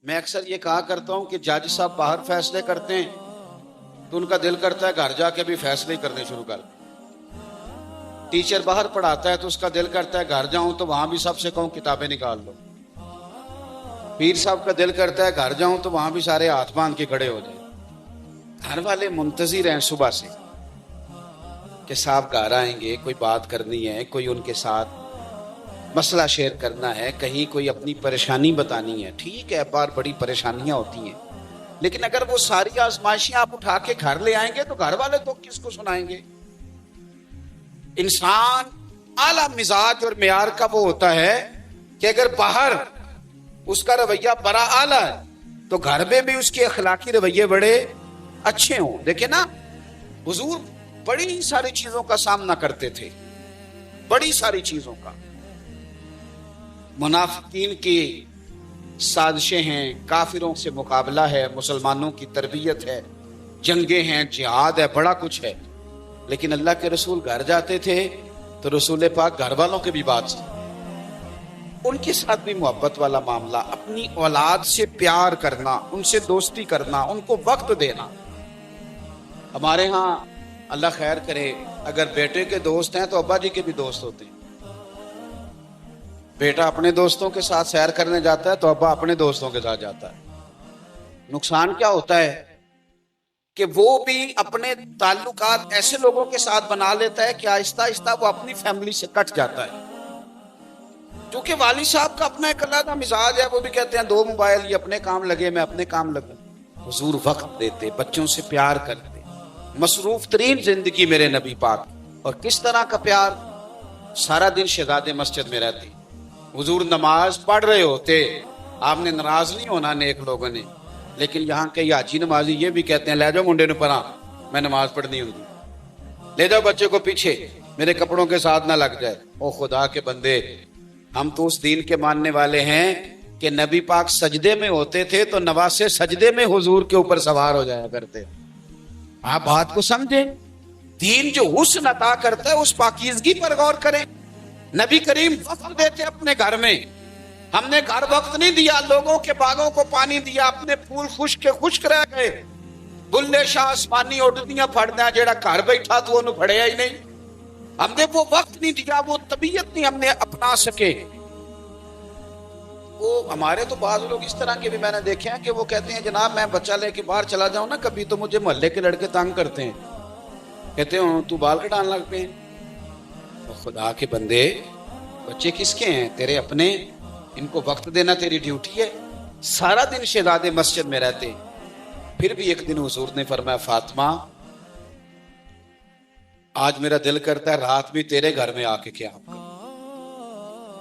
میں اکثر یہ کہا کرتا ہوں کہ جج صاحب باہر فیصلے کرتے ہیں تو ان کا دل کرتا ہے گھر جا کے بھی فیصلے کرنے شروع کر. ٹیچر باہر پڑھاتا ہے تو اس کا دل کرتا ہے گھر جاؤں تو وہاں بھی سب سے کہوں کتابیں نکال لو. پیر صاحب کا دل کرتا ہے گھر جاؤں تو وہاں بھی سارے ہاتھ باندھ کے کھڑے ہو جائیں. گھر والے منتظر ہیں صبح سے کہ صاحب گھر آئیں گے, کوئی بات کرنی ہے, کوئی ان کے ساتھ مسئلہ شیئر کرنا ہے, کہیں کوئی اپنی پریشانی بتانی ہے. ٹھیک ہے, بار بڑی پریشانیاں ہوتی ہیں, لیکن اگر وہ ساری آزمائشیں آپ اٹھا کے گھر لے آئیں گے تو گھر والے تو کس کو سنائیں گے؟ انسان اعلیٰ مزاج اور معیار کا وہ ہوتا ہے کہ اگر باہر اس کا رویہ بڑا اعلیٰ ہے تو گھر میں بھی اس کے اخلاقی رویے بڑے اچھے ہوں. دیکھیں نا, حضور بڑی ساری چیزوں کا سامنا کرتے تھے, بڑی ساری چیزوں کا. منافقین کی سازشیں ہیں, کافروں سے مقابلہ ہے, مسلمانوں کی تربیت ہے, جنگیں ہیں, جہاد ہے, بڑا کچھ ہے. لیکن اللہ کے رسول گھر جاتے تھے تو رسول پاک گھر والوں کے بھی بات سے ان کے ساتھ بھی محبت والا معاملہ, اپنی اولاد سے پیار کرنا, ان سے دوستی کرنا, ان کو وقت دینا. ہمارے ہاں اللہ خیر کرے, اگر بیٹے کے دوست ہیں تو ابا جی کے بھی دوست ہوتے ہیں. بیٹا اپنے دوستوں کے ساتھ سیر کرنے جاتا ہے تو ابا اپنے دوستوں کے ساتھ جاتا ہے. نقصان کیا ہوتا ہے کہ وہ بھی اپنے تعلقات ایسے لوگوں کے ساتھ بنا لیتا ہے کہ آہستہ آہستہ وہ اپنی فیملی سے کٹ جاتا ہے. کیونکہ والد صاحب کا اپنا ایک علیحدہ مزاج ہے, وہ بھی کہتے ہیں 2 موبائل, یہ اپنے کام لگے میں اپنے کام لگوں. حضور وقت دیتے, بچوں سے پیار کرتے, مصروف ترین زندگی میرے نبی پاک. اور کس طرح کا پیار؟ سارا دن شہزادے مسجد میں رہتے, حضور نماز پڑھ رہے ہوتے, آپ نے ناراض نہیں ہونا نیک لوگوں نے. لیکن یہاں کے حاجی نمازی یہ بھی کہتے ہیں لے جاؤ منڈے نے پڑھا, میں نماز پڑھنی ہوں, لے جاؤ بچے کو پیچھے, میرے کپڑوں کے ساتھ نہ لگ جائے. او خدا کے بندے, ہم تو اس دین کے ماننے والے ہیں کہ نبی پاک سجدے میں ہوتے تھے تو نواسے سجدے میں حضور کے اوپر سوار ہو جایا کرتے. آپ بات کو سمجھیں, دین جو حسن عطا کرتا ہے اس پاکیزگی پر غور کریں. نبی کریم وقت دیتے اپنے گھر میں. ہم نے گھر وقت نہیں دیا, لوگوں کے باغوں کو پانی دیا, اپنے پھول خشک کے خشک رہ گئے. بلے شاہ آسمانی اڈدیاں پھڑنا, جیڑا گھر بیٹھا تو انہوں پھڑیا ہی نہیں. ہم نے وہ وقت نہیں دیا, وہ طبیعت نہیں ہم نے اپنا سکے. وہ ہمارے تو بعض لوگ اس طرح کے بھی میں نے دیکھے ہیں کہ وہ کہتے ہیں جناب میں بچہ لے کے باہر چلا جاؤں نا کبھی تو مجھے محلے کے لڑکے تنگ کرتے ہیں, کہتے ہیں تو بال کٹانے لگتے ہیں. خدا کے بندے, بچے کس کے ہیں؟ تیرے اپنے, ان کو وقت دینا تیری ڈیوٹی ہے. سارا دن شہزادے مسجد میں رہتے. پھر بھی ایک دن حضور نے فرمایا فاطمہ آج میرا دل کرتا ہے رات بھی تیرے گھر میں آ کے قیام کروں.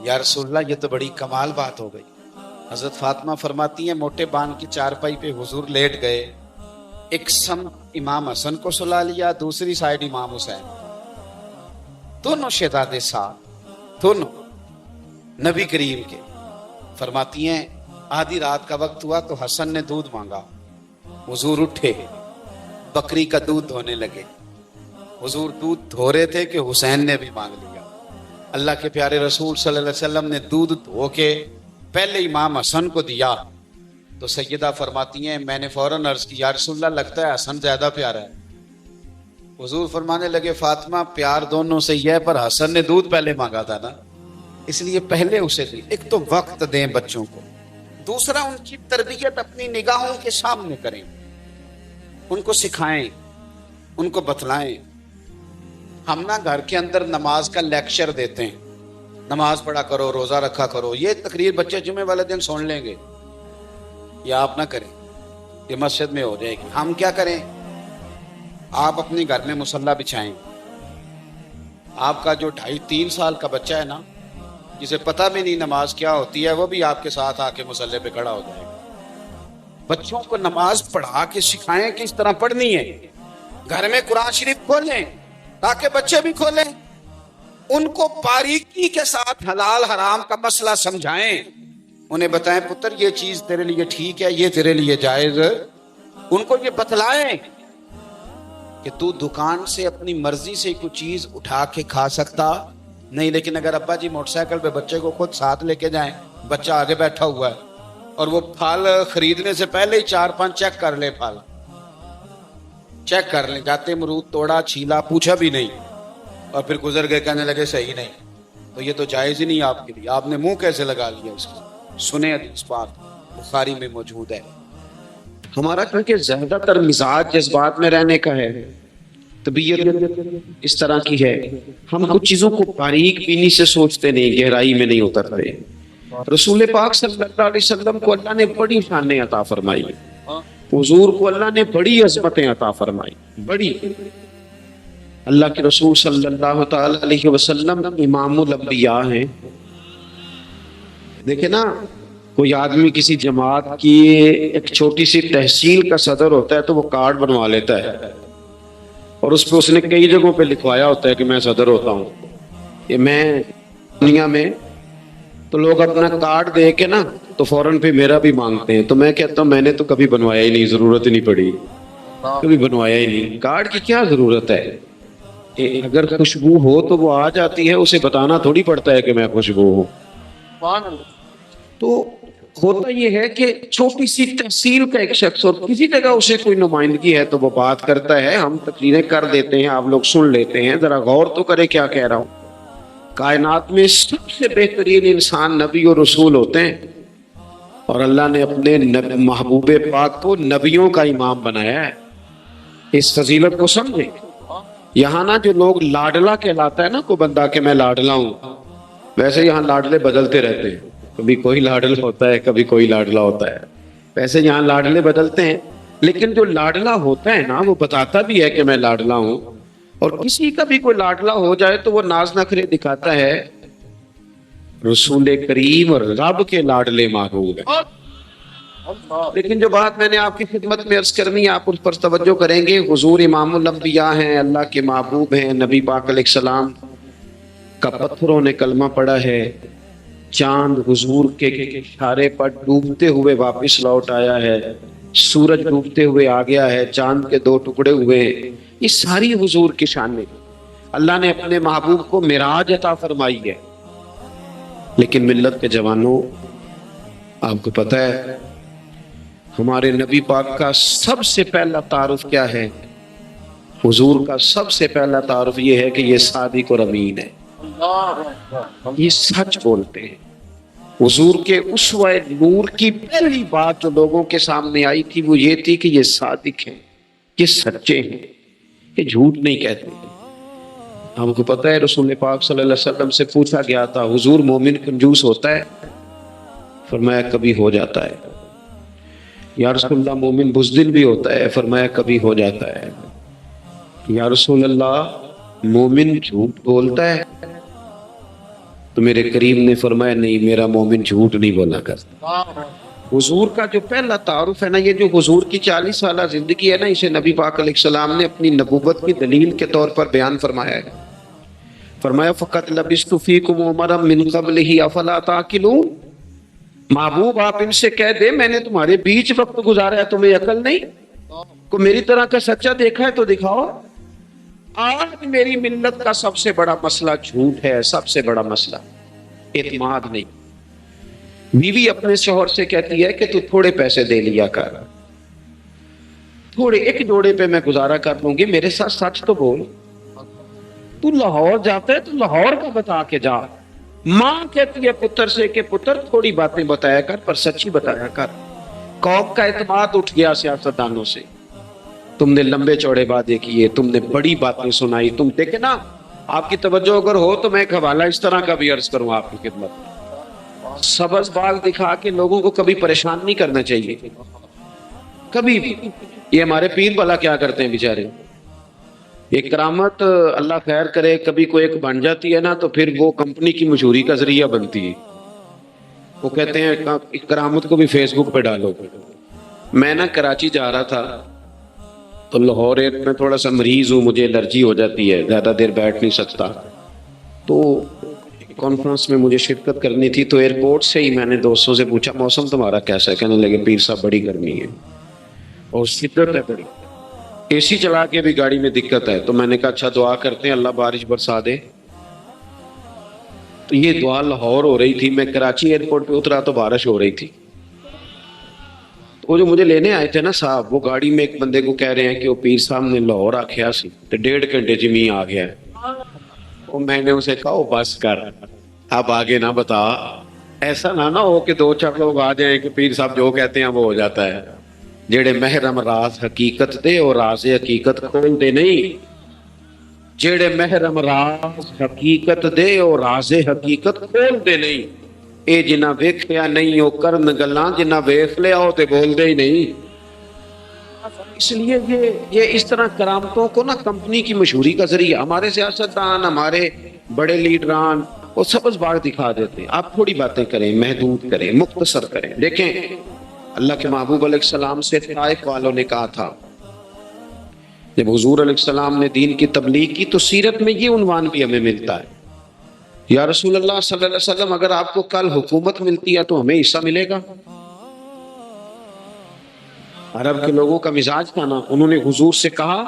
یا رسول اللہ یہ تو بڑی کمال بات ہو گئی. حضرت فاطمہ فرماتی ہیں موٹے بان کی چارپائی پہ حضور لیٹ گئے, ایک سمت امام حسن کو سلا لیا, دوسری سائیڈ امام حسین, دونوں شہزادے ساتھ, دونوں نبی کریم کے. فرماتی ہیں آدھی رات کا وقت ہوا تو حسن نے دودھ مانگا, حضور اٹھے, بکری کا دودھ دھونے لگے. حضور دودھ دھو رہے تھے کہ حسین نے بھی مانگ لیا. اللہ کے پیارے رسول صلی اللہ علیہ وسلم نے دودھ دھو کے پہلے امام حسن کو دیا تو سیدہ فرماتی ہیں میں نے فوراً عرض کی یا رسول اللہ لگتا ہے حسن زیادہ پیارا ہے. حضور فرمانے لگے فاطمہ پیار دونوں سے یہ ہے, پر حسن نے دودھ پہلے مانگا تھا نا, اس لیے پہلے اسے دی. ایک تو وقت دیں بچوں کو, دوسرا ان کی تربیت اپنی نگاہوں کے سامنے کریں, ان کو سکھائیں, ان کو بتلائیں. ہم نا گھر کے اندر نماز کا لیکچر دیتے ہیں, نماز پڑھا کرو, روزہ رکھا کرو. یہ تقریر بچے جمعے والے دن سن لیں گے, یا آپ نہ کریں, یہ مسجد میں ہو جائے گی. ہم کیا کریں, آپ اپنے گھر میں مصلی بچھائیں. آپ کا جو 2.5-3 سال کا بچہ ہے نا, جسے پتہ بھی نہیں نماز کیا ہوتی ہے, وہ بھی آپ کے ساتھ آ کے مصلی پہ کھڑا ہو جائے گا. بچوں کو نماز پڑھا کے سکھائیں کہ اس طرح پڑھنی ہے. گھر میں قرآن شریف کھولیں تاکہ بچے بھی کھولیں. ان کو باریکی کے ساتھ حلال حرام کا مسئلہ سمجھائیں, انہیں بتائیں پتر یہ چیز تیرے لیے ٹھیک ہے, یہ تیرے لیے جائز. ان کو یہ بتلائیں کہ تو دکان سے اپنی مرضی سے کوئی چیز اٹھا کے کھا سکتا نہیں, لیکن اگر ابا جی موٹر سائیکل پہ بچے کو خود ساتھ لے کے جائیں, بچہ آگے بیٹھا ہوا ہے, اور وہ پھل خریدنے سے پہلے ہی 4-5 چیک کر لے، پھل چیک کر لیں، جاتے امرود توڑا، چھیلا، پوچھا بھی نہیں اور پھر گزر گئے، کہنے لگے صحیح نہیں، تو یہ تو جائز ہی نہیں آپ کے لیے، آپ نے منہ کیسے لگا لیا اس کو؟ سنیں حدیث پاک بخاری میں موجود ہے۔ ہمارا کیونکہ زیادہ تر مزاج جذبات میں رہنے کا ہے، طبیعت اس طرح کی ہے، ہم کچھ چیزوں کو باریک بینی سے سوچتے نہیں، گہرائی میں نہیں اترتے۔ رسول پاک صلی اللہ علیہ وسلم کو اللہ نے بڑی شانیں عطا فرمائی، حضور کو اللہ نے بڑی عظمتیں عطا فرمائی، بڑی۔ اللہ کے رسول صلی اللہ تعالی علیہ وسلم امام الانبیاء ہیں۔ دیکھیں نا، کوئی آدمی کسی جماعت کی ایک چھوٹی سی تحصیل کا صدر ہوتا ہے تو وہ کارڈ بنوا لیتا ہے اور اس پہ اس نے کئی جگہوں پہ لکھوایا ہوتا ہے کہ میں صدر ہوتا ہوں، یہ میں دنیا میں، تو لوگ اپنا کارڈ دے کے نا تو فوراً پہ میرا بھی مانگتے ہیں، تو میں کہتا ہوں میں نے تو کبھی بنوایا ہی نہیں، ضرورت ہی نہیں پڑی، کبھی بنوایا ہی نہیں، کارڈ کی کیا ضرورت ہے؟ اگر خوشبو ہو تو وہ آ جاتی ہے، اسے بتانا تھوڑی پڑتا ہے کہ میں خوشبو ہوں۔ تو ہوتا یہ ہے کہ چھوٹی سی تحصیل کا ایک شخص اور کسی جگہ اسے کوئی نمائندگی ہے تو وہ بات کرتا ہے، ہم تقریریں کر دیتے ہیں، آپ لوگ سن لیتے ہیں، ذرا غور تو کریں کیا کہہ رہا ہوں۔ کائنات میں سب سے بہترین انسان نبی اور رسول ہوتے ہیں، اور اللہ نے اپنے محبوب پاک کو نبیوں کا امام بنایا ہے۔ اس فضیلت کو سمجھیں۔ یہاں نا جو لوگ لاڈلا کہلاتا ہے نا کوئی بندہ کہ میں لاڈلا ہوں، ویسے یہاں لاڈلے بدلتے رہتے ہیں، کبھی کوئی لاڈلا ہوتا ہے، کبھی کوئی لاڈلا ہوتا ہے، ویسے یہاں لاڈلے بدلتے ہیں، لیکن جو لاڈلا ہوتا ہے نا وہ بتاتا بھی ہے کہ میں لاڈلا ہوں، اور کسی کا بھی کوئی لاڈلا ہو جائے تو وہ ناز نخرے دکھاتا ہے۔ رسول کریم اور رب کے لاڈلے محبوب ہیں۔ لیکن جو بات میں نے آپ کی خدمت میں عرض کرنی ہے آپ اس پر توجہ کریں گے۔ حضور امام الانبیاء ہیں، اللہ کے محبوب ہیں، نبی پاک علیہ السلام کا پتھروں نے کلمہ پڑھا ہے، چاند حضور کے اشارے پر ڈوبتے ہوئے واپس لوٹ آیا ہے، سورج ڈوبتے ہوئے آ گیا ہے، چاند کے 2 ٹکڑے ہوئے ہیں، یہ ساری حضور کی شانیں۔ اللہ نے اپنے محبوب کو معراج عطا فرمائی ہے، لیکن ملت کے جوانوں آپ کو پتہ ہے ہمارے نبی پاک کا سب سے پہلا تعارف کیا ہے؟ حضور کا سب سے پہلا تعارف یہ ہے کہ یہ صادق اور امین ہے، یہ سچ بولتے ہیں۔ حضور کے اسوہ نور کی پہلی بات جو لوگوں کے سامنے آئی تھی وہ یہ تھی کہ یہ صادق ہیں، یہ سچے ہیں، یہ جھوٹ نہیں کہتے۔ ہم کو پتہ ہے رسول پاک صلی اللہ علیہ وسلم سے پوچھا گیا تھا حضور مومن کنجوس ہوتا ہے؟ فرمایا کبھی ہو جاتا ہے۔ یا رسول اللہ مومن بزدل بھی ہوتا ہے؟ فرمایا کبھی ہو جاتا ہے۔ یا رسول اللہ مومن جھوٹ بولتا ہے؟ تو میرے کریم نے فرمایا نہیں، میرا مومن جھوٹ نہیں بولا کرتا۔ حضور کا جو پہلا تعارف ہے نا، یہ جو حضور کی 40 سالہ زندگی ہے نا، اسے نبی پاک علیہ السلام نے اپنی نبوت کی دلیل کے طور پر بیان فرمایا ہے۔ فرمایا فقط لبثت فیکم عمرا من قبلہ افلا تعقلون، محبوب آپ ان سے کہہ دے میں نے تمہارے بیچ وقت گزارا ہے، تمہیں عقل نہیں؟ کو میری طرح کا سچا دیکھا ہے تو دکھاؤ۔ آج میری ملت کا سب سے بڑا مسئلہ جھوٹ ہے، سب سے بڑا مسئلہ اعتماد نہیں۔ بیوی اپنے شوہر سے کہتی ہے کہ تو تھوڑے پیسے دے لیا کر، تھوڑے ایک جوڑے پہ میں گزارا کر لوں گی، میرے ساتھ سچ تو بول۔ تو لاہور جاتا ہے تو لاہور کا بتا کے جا۔ ماں کہتی ہے پتر سے کہ پتر تھوڑی باتیں بتایا کر پر سچی بتایا کر۔ قوم کا اعتماد اٹھ گیا سیاستدانوں سے، تم نے لمبے چوڑے وعدے کیے، تم نے بڑی باتیں سنائی۔ تم دیکھیں نا، آپ کی توجہ اگر ہو تو میں ایک حوالہ اس طرح کا بھی عرض کروں آپ کی خدمت میں۔ سبز باغ دکھا کے لوگوں کو کبھی پریشان نہیں کرنا چاہیے، کبھی بھی۔ یہ ہمارے پیر بھلا کیا کرتے ہیں بیچارے، ایک کرامت اللہ خیر کرے کبھی کوئی ایک بن جاتی ہے نا تو پھر وہ کمپنی کی مشہوری کا ذریعہ بنتی ہے۔ وہ کہتے ہیں کرامت کو بھی فیس بک پہ ڈالو۔ میں نا کراچی جا رہا تھا تو لاہور میں تھوڑا سا مریض ہوں، مجھے الرجی ہو جاتی ہے، زیادہ دیر بیٹھ نہیں سکتا، تو کانفرنس میں مجھے شرکت کرنی تھی، تو ایئرپورٹ سے ہی میں نے دوستوں سے پوچھا موسم تمہارا کیسا ہے؟ کہنے لگے پیر صاحب بڑی گرمی ہے اور شدت ہے بڑی، اے سی چلا کے بھی گاڑی میں دقت ہے۔ تو میں نے کہا اچھا دعا کرتے ہیں اللہ بارش برسا دے۔ تو یہ دعا لاہور ہو رہی تھی، میں کراچی ایئرپورٹ پہ اترا تو بارش ہو رہی تھی۔ وہ جو مجھے لینے آئے تھے نا صاحب، وہ گاڑی میں ایک بندے کو کہہ رہے ہیں کہ وہ پیر صاحب نے لاہور آخیا سی تو 1.5 گھنٹے چ می آ گیا ہے۔ وہ میں نے اسے کہا وہ بس کر، اب آگے نہ بتا، ایسا نہ ہو کہ 2-4 لوگ آ جائیں کہ پیر صاحب جو کہتے ہیں وہ ہو جاتا ہے۔ جڑے محرم راز حقیقت دے اور راز حقیقت کھول دے نہیں، جڑے محرم راز حقیقت دے اور راز حقیقت کھول دے نہیں، اے جنہ ویکھیا نہیں او کرن گلاں، جنہ ویکھ لیا او تے بول دے ہی نہیں۔ اس لیے یہ اس طرح کرامتوں کو نا کمپنی کی مشہوری کا ذریعہ، ہمارے سیاستدان، ہمارے بڑے لیڈران وہ سبز باغ دکھا دیتے ہیں۔ آپ تھوڑی باتیں کریں، محدود کریں، مختصر کریں۔ دیکھیں اللہ کے محبوب علیہ السلام سے طائف والوں نے کہا تھا، جب حضور علیہ السلام نے دین کی تبلیغ کی تو سیرت میں یہ عنوان بھی ہمیں ملتا ہے، یا رسول اللہ صلی اللہ علیہ وسلم اگر آپ کو کل حکومت ملتی ہے تو ہمیں حصہ ملے گا؟ عرب کے لوگوں کا مزاج تھا نا، انہوں نے حضور سے کہا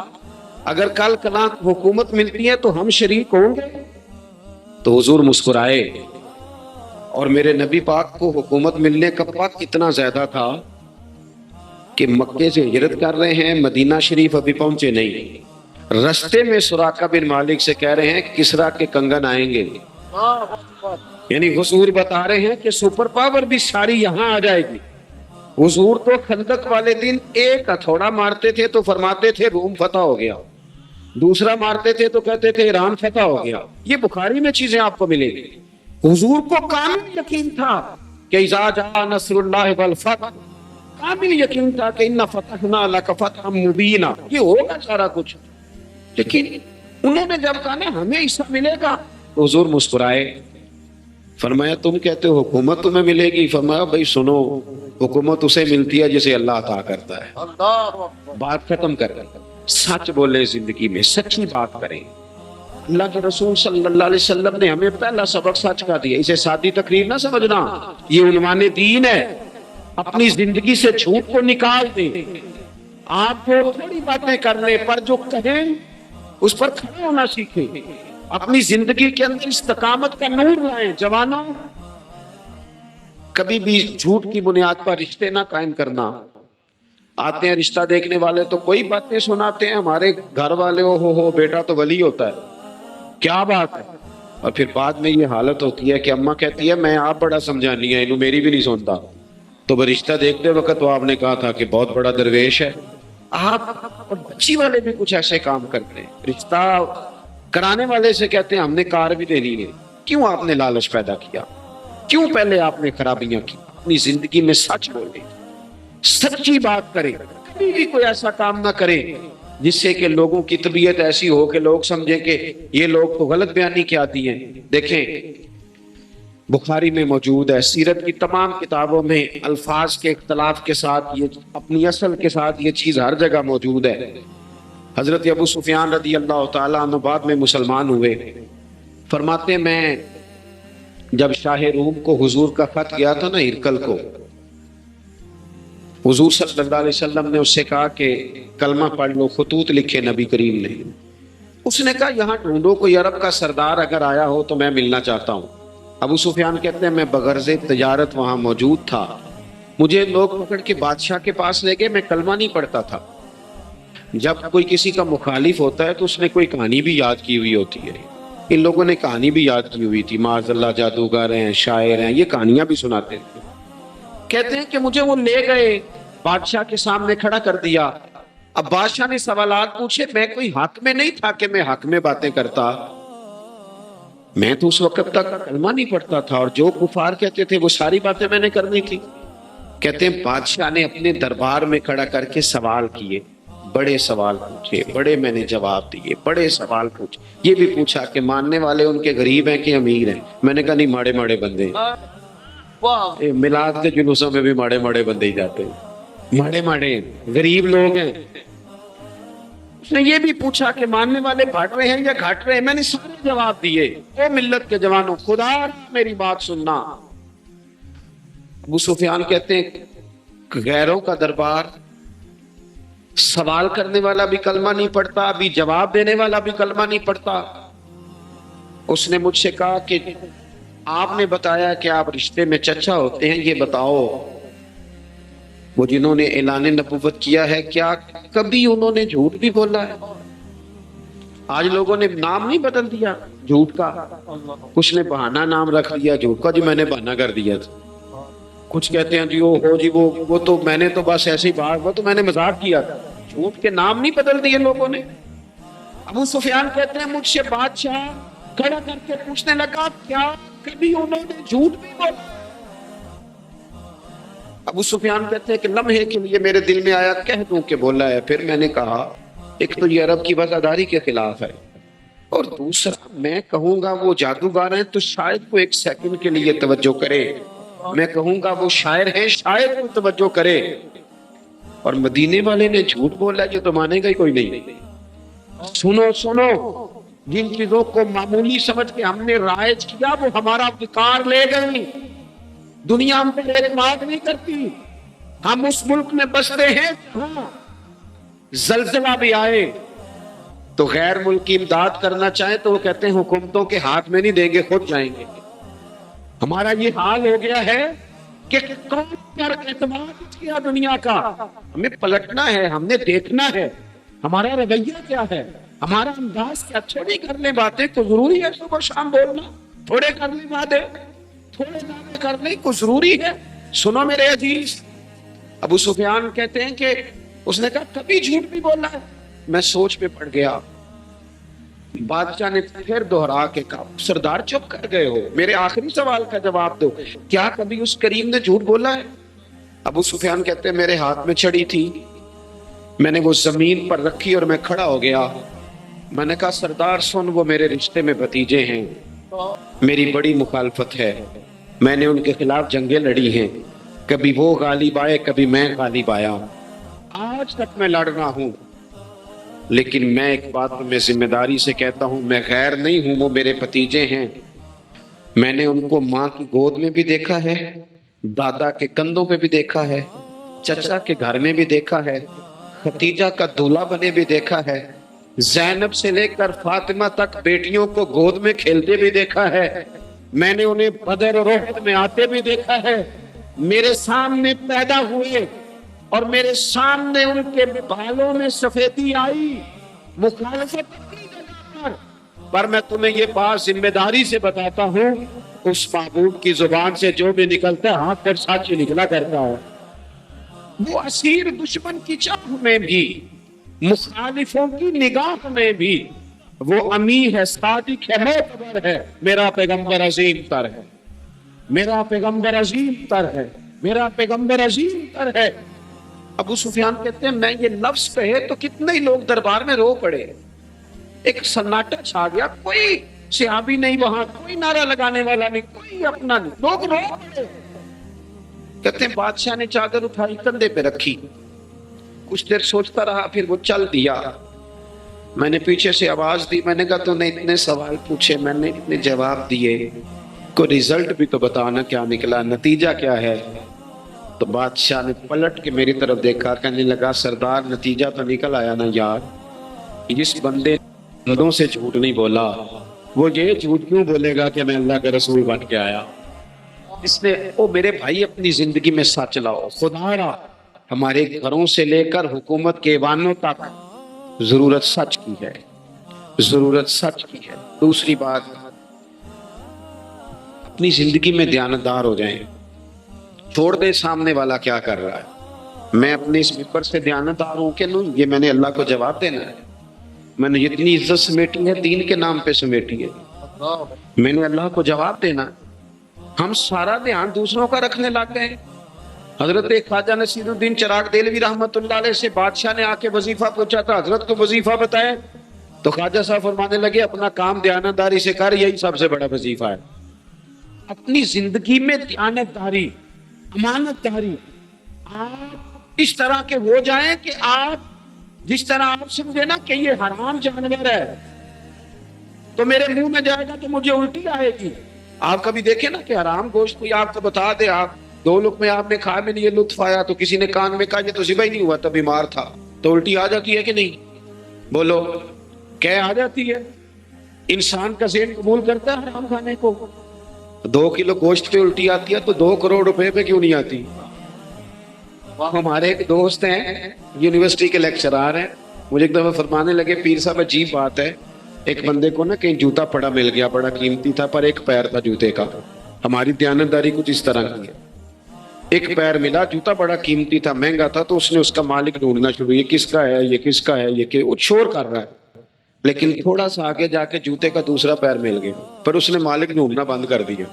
اگر کل کلا حکومت ملتی ہے تو ہم شریک ہوں گے؟ تو حضور مسکرائے، اور میرے نبی پاک کو حکومت ملنے کا وقت اتنا زیادہ تھا کہ مکے سے ہجرت کر رہے ہیں، مدینہ شریف ابھی پہنچے نہیں، رستے میں سراقہ بن مالک سے کہہ رہے ہیں کسرا کے کنگن آئیں گے، یعنی حضور بتا رہے ہیں کہ سپر پاور بھی ساری یہاں آ جائے گی۔ حضور تو خندق والے دن ایک ہتھوڑا مارتے تھے تو فرماتے تھے روم فتح ہو گیا، دوسرا مارتے تھے تو کہتے تھے ایران فتح ہو گیا۔ یہ بخاری میں چیزیں آپ کو ملیں گی۔ حضور کو کامل یقین تھا کہ اذا جاء نصر اللہ والفتح، کامل یقین تھا کہ ان فتحنا لک فتحا مبینا، یہ ہوگا سارا کچھ۔ لیکن انہوں نے جب کہا نا ہمیں حصہ ملے گا، حضور مسکرائے، فرمایا تم کہتے ہو حکومت تمہیں ملے گی؟ فرمایا بھائی سنو، حکومت اسے ملتی ہے جسے اللہ عطا کرتا ہے۔ بات ختم کر گئے۔ سچ بولے، زندگی میں سچی بات کریں۔ اللہ کے رسول صلی اللہ علیہ وسلم نے ہمیں پہلا سبق سچ کا دیا، اسے سادی تقریر نہ سمجھنا، یہ عنوان دین ہے۔ اپنی زندگی سے جھوٹ کو نکال دیں۔ آپ کو تھوڑی باتیں کرنے پر جو کہیں اس پر کھڑے ہونا سیکھیں، اپنی زندگی کے اندر استقامت کا نور لائیں۔ جوانوں، کبھی بھی جھوٹ کی بنیاد پر رشتے نہ قائم کرنا۔ آتے ہیں رشتہ دیکھنے والے تو کوئی باتیں سناتے ہیں، ہمارے گھر والے ہو بیٹا تو ولی ہوتا ہے، کیا بات ہے؟ اور پھر بعد میں یہ حالت ہوتی ہے کہ اماں کہتی ہے میں آپ بڑا سمجھانی ہے، انہوں میری بھی نہیں سنتا۔ تو رشتہ دیکھتے وقت تو آپ نے کہا تھا کہ بہت بڑا درویش ہے۔ آپ اور بچی والے بھی کچھ ایسے کام کرتے ہیں، رشتہ کرانے والے سے کہتے ہیں ہم نے کار بھی دینی ہے۔ کیوں آپ نے لالچ پیدا کیا؟ کیوں پہلے آپ نے خرابیاں کی؟ اپنی زندگی میں سچ بولیں، سچی بات کریں، کبھی بھی کوئی ایسا کام نہ کریں جس سے کہ لوگوں کی طبیعت ایسی ہو کہ لوگ سمجھیں کہ یہ لوگ تو غلط بیانی کے عادی ہیں۔ دیکھیں بخاری میں موجود ہے، سیرت کی تمام کتابوں میں الفاظ کے اختلاف کے ساتھ یہ اپنی اصل کے ساتھ یہ چیز ہر جگہ موجود ہے۔ حضرت ابو سفیان رضی اللہ تعالیٰ عنہ بعد میں مسلمان ہوئے، فرماتے ہیں میں جب شاہ روم کو حضور کا خط گیا تھا نا ہرقل کو، حضور صلی اللہ علیہ وسلم نے اس سے کہا کہ کلمہ پڑھ لو، خطوط لکھے نبی کریم نے۔ اس نے کہا یہاں ڈھونڈو کوئی عرب کا سردار اگر آیا ہو تو میں ملنا چاہتا ہوں۔ ابو سفیان کہتے ہیں میں بغرض تجارت وہاں موجود تھا، مجھے لوگ پکڑ کے بادشاہ کے پاس لے گئے، میں کلمہ نہیں پڑھتا تھا۔ جب کوئی کسی کا مخالف ہوتا ہے تو اس نے کوئی کہانی بھی یاد کی ہوئی ہوتی ہے، ان لوگوں نے کہانی بھی یاد کی ہوئی تھی، معاذ اللہ جادوگر ہیں، شاعر ہیں، یہ کہانیاں بھی سناتے تھے۔ کہتے ہیں کہ مجھے وہ لے گئے، بادشاہ کے سامنے کھڑا کر دیا۔ اب بادشاہ نے سوالات پوچھے، میں کوئی حق میں نہیں تھا کہ میں حق میں باتیں کرتا، میں تو اس وقت تک کلمہ نہیں پڑھتا تھا، اور جو کفار کہتے تھے وہ ساری باتیں میں نے کرنی تھی۔ کہتے ہیں بادشاہ نے اپنے دربار میں کھڑا کر کے سوال کیے، بڑے سوال پوچھے، بڑے میں نے جواب دیے، بڑے سوال پوچھے۔ یہ بھی پوچھا کہ ماننے والے ان کے غریب ہیں کہ امیر ہیں؟ میں نے کہا نہیں، ماڑے ماڑے بندے ہیں۔ میلاد کے جلوسوں میں بھی ماڑے ماڑے بندے ہی جاتے ہیں، ماڑے ماڑے غریب لوگ ہیں۔ اس نے یہ بھی پوچھا کہ ماننے والے بڑھ رہے ہیں یا گھٹ رہے ہیں؟ میں نے سارے جواب دیے۔ اے ملت کے جوانوں، خدا میری بات سننا۔ ابو سفیان کہتے ہیں غیروں کا دربار، سوال کرنے والا بھی کلمہ نہیں پڑھتا، ابھی جواب دینے والا بھی کلمہ نہیں پڑھتا۔ اس نے مجھ سے کہا کہ آپ نے بتایا کہ آپ رشتے میں چچا ہوتے ہیں، یہ بتاؤ وہ جنہوں نے اعلان نبوت کیا ہے کیا کبھی انہوں نے جھوٹ بھی بولا ہے؟ آج لوگوں نے نام نہیں بدل دیا جھوٹ کا، کچھ نے بہانہ نام رکھ دیا جھوٹ کا، جی میں نے بہانہ کر دیا تھا، کچھ کہتے ہیں جی وہ تو میں نے تو بس ایسی بات، وہ تو میں نے مذاق کیا تھا، جھوٹ کے نام نہیں بدل دیے لوگوں نے۔ ابو سفیان کہتے ہیں مجھ سے بادشاہ کھڑا کر کے پوچھنے لگا کیا کبھی انہوں نے جھوٹ بھی بولا؟ ابو سفیان کہتے ہیں کہ لمحے کے لیے میرے دل میں آیا کہہ دوں کہ بولا ہے، پھر میں نے کہا ایک تو یہ عرب کی وفاداری کے خلاف ہے، اور دوسرا میں کہوں گا وہ جادوگر ہیں تو شاید وہ ایک سیکنڈ کے لیے توجہ کرے، میں کہوں گا وہ شاعر ہیں شاید وہ توجہ کرے، اور مدینے والے نے جھوٹ بولا یہ تو مانے گا ہی کوئی نہیں۔ سنو جن چیزوں کو معمولی سمجھ کے ہم نے رائج کیا وہ ہمارا وقار لے گئی، دنیا ہم پر اعتماد نہیں کرتی، ہم اس ملک میں بستے ہیں جہاں زلزلہ بھی آئے تو غیر ملکی امداد کرنا چاہیں تو وہ کہتے ہیں حکومتوں کے ہاتھ میں نہیں دیں گے خود جائیں گے۔ ہمارا یہ حال ہو گیا ہے کہ کون پر اعتماد کیا دنیا کا، ہمیں پلٹنا ہے، ہم نے دیکھنا ہے ہمارا رویہ کیا ہے، ہمارا انداز کیا۔ تھوڑی کر لیں باتیں کو ضروری ہے صبح شام بولنا، تھوڑے کر لیں باتیں، تھوڑے دعوے کر لیں کو ضروری ہے۔ سنو میرے عزیز، ابو سفیان کہتے ہیں کہ اس نے کہا کبھی جھوٹ بھی بولا ہے؟ میں سوچ میں پڑ گیا۔ بادشاہ نے پھر دوہرا کے کہا سردار چپ کر گئے ہو، میرے آخری سوال کا جواب دو، کیا کبھی اس کریم نے جھوٹ بولا ہے؟ ابو سفیان کہتے ہیں میرے ہاتھ میں چھڑی تھی، میں نے وہ زمین پر رکھی اور میں کھڑا ہو گیا، میں نے کہا سردار سن وہ میرے رشتے میں بھتیجے ہیں، میری بڑی مخالفت ہے، میں نے ان کے خلاف جنگیں لڑی ہیں، کبھی وہ غالب آئے کبھی میں غالب آیا، آج تک میں لڑ رہا ہوں، لیکن میں ایک بات میں ذمہ داری سے کہتا ہوں میں غیر نہیں ہوں، وہ میرے بھتیجے ہیں، میں نے ان کو ماں کی گود میں بھی دیکھا ہے، دادا کے کندھوں پہ بھی دیکھا ہے، چچا کے گھر میں بھی دیکھا ہے، ختیجہ کا دولہا بنے بھی دیکھا ہے، زینب سے لے کر فاطمہ تک بیٹیوں کو گود میں کھیلتے بھی دیکھا ہے، میں نے انہیں بدر اور احد میں آتے بھی دیکھا ہے، میرے سامنے پیدا ہوئے اور میرے سامنے ان کے بالوں میں سفیدی آئی، مخالفت اپنی جگہ پر میں تمہیں یہ بات ذمہ داری سے بتاتا ہوں اس محبوب کی زبان سے جو بھی نکلتا ہے ہاتھ پر سچ نکلا کرتا ہے۔ وہ اسیر دشمن کی چاہ میں بھی، مخالفوں کی نگاہ میں بھی وہ امی ہے، صادق ہے، معتبر ہے، میرا پیغمبر عظیم تر ہے، میرا پیغمبر عظیم تر ہے، میرا پیغمبر عظیم تر ہے۔ ابو سفیان کہتے ہیں میں یہ لفظ کہے تو کتنے ہی لوگ دربار میں رو پڑے، ایک سناٹا چھا گیا، کوئی صحابی نہیں وہاں، کوئی نعرہ لگانے والا نہیں، کوئی اپنا نہیں، لوگ رو پڑے۔ کہتے ہیں بادشاہ نے چادر اٹھائی کندھے پہ رکھی، کچھ دیر سوچتا رہا پھر وہ چل دیا، میں نے پیچھے سے آواز دی، میں نے کہا تو نے اتنے سوال پوچھے میں نے اتنے جواب دیے، کوئی رزلٹ بھی تو بتانا کیا نکلا، نتیجہ کیا ہے؟ تو بادشاہ نے پلٹ کے میری طرف دیکھا، کہنے لگا سردار نتیجہ تو نکل آیا نا یار، جس بندے دلوں سے جھوٹ نہیں بولا وہ یہ جھوٹ کیوں بولے گا کہ میں اللہ کے رسول بن کے آیا؟ اس نے او میرے بھائی اپنی زندگی میں سچ لاؤ، خدا را ہمارے گھروں سے لے کر حکومت کے ایوانوں تک ضرورت سچ کی ہے، ضرورت سچ کی ہے۔ دوسری بات اپنی زندگی میں دیانتدار ہو جائیں، چھوڑ دے سامنے والا کیا کر رہا ہے، میں اپنے اس ممبر سے دیانتدار ہوں کہ نہیں، یہ میں نے اللہ کو جواب دینا ہے، میں نے جتنی عزت سمیٹی ہے دین کے نام پہ سمیٹی ہے، میں نے اللہ کو جواب دینا ہے۔ ہم سارا دھیان دوسروں کا رکھنے لگ گئے۔ حضرت خواجہ نصیر الدین چراغ دہلوی رحمۃ اللہ علیہ سے بادشاہ نے آ کے وظیفہ پوچھا تھا، حضرت کو وظیفہ بتائے، تو خواجہ صاحب فرمانے لگے اپنا کام دیانتداری سے کر، یہی سب سے بڑا وظیفہ ہے۔ اپنی زندگی میں دیانتداری، امانت داری، آپ اس طرح کے ہو جائیں کہ آپ جس طرح آپ سمجھے نا کہ یہ حرام جانور ہے تو میرے منہ میں جائے گا تو مجھے الٹی آئے گی۔ آپ کبھی دیکھیں نا کہ حرام گوشت کوئی آپ کو بتا دے، آپ دو لقمے آپ نے کھائے میں نہیں یہ لطف آیا، تو کسی نے کان میں کہا یہ تو ذبح ہی نہیں ہوا تھا بیمار تھا، تو الٹی آ جاتی ہے کہ نہیں؟ بولو کیا آ جاتی ہے؟ انسان کا ذہن قبول کرتا ہے حرام کھانے کو؟ 2 کلو گوشت پہ الٹی آتی ہے تو 2 کروڑ روپے پہ کیوں نہیں آتی؟ ہمارے ایک دوست ہیں یونیورسٹی کے لیکچرار ہیں, مجھے ایک دفعہ فرمانے لگے پیر صاحب عجیب بات ہے, ایک بندے کو نا کہیں جوتا پڑا مل گیا, بڑا قیمتی تھا پر ایک پیر تھا جوتے کا. ہماری دیانتداری کچھ اس طرح کی ہے, ایک پیر ملا, جوتا بڑا قیمتی تھا, مہنگا تھا, تو اس نے اس کا مالک ڈھونڈنا شروع, یہ کس کا ہے, یہ کس کا ہے, یہ کہ وہ شور کر رہا ہے, لیکن تھوڑا سا آگے جا کے جوتے کا دوسرا پیر مل گیا, پر اس نے مالک ڈھونڈنا بند کر دیا.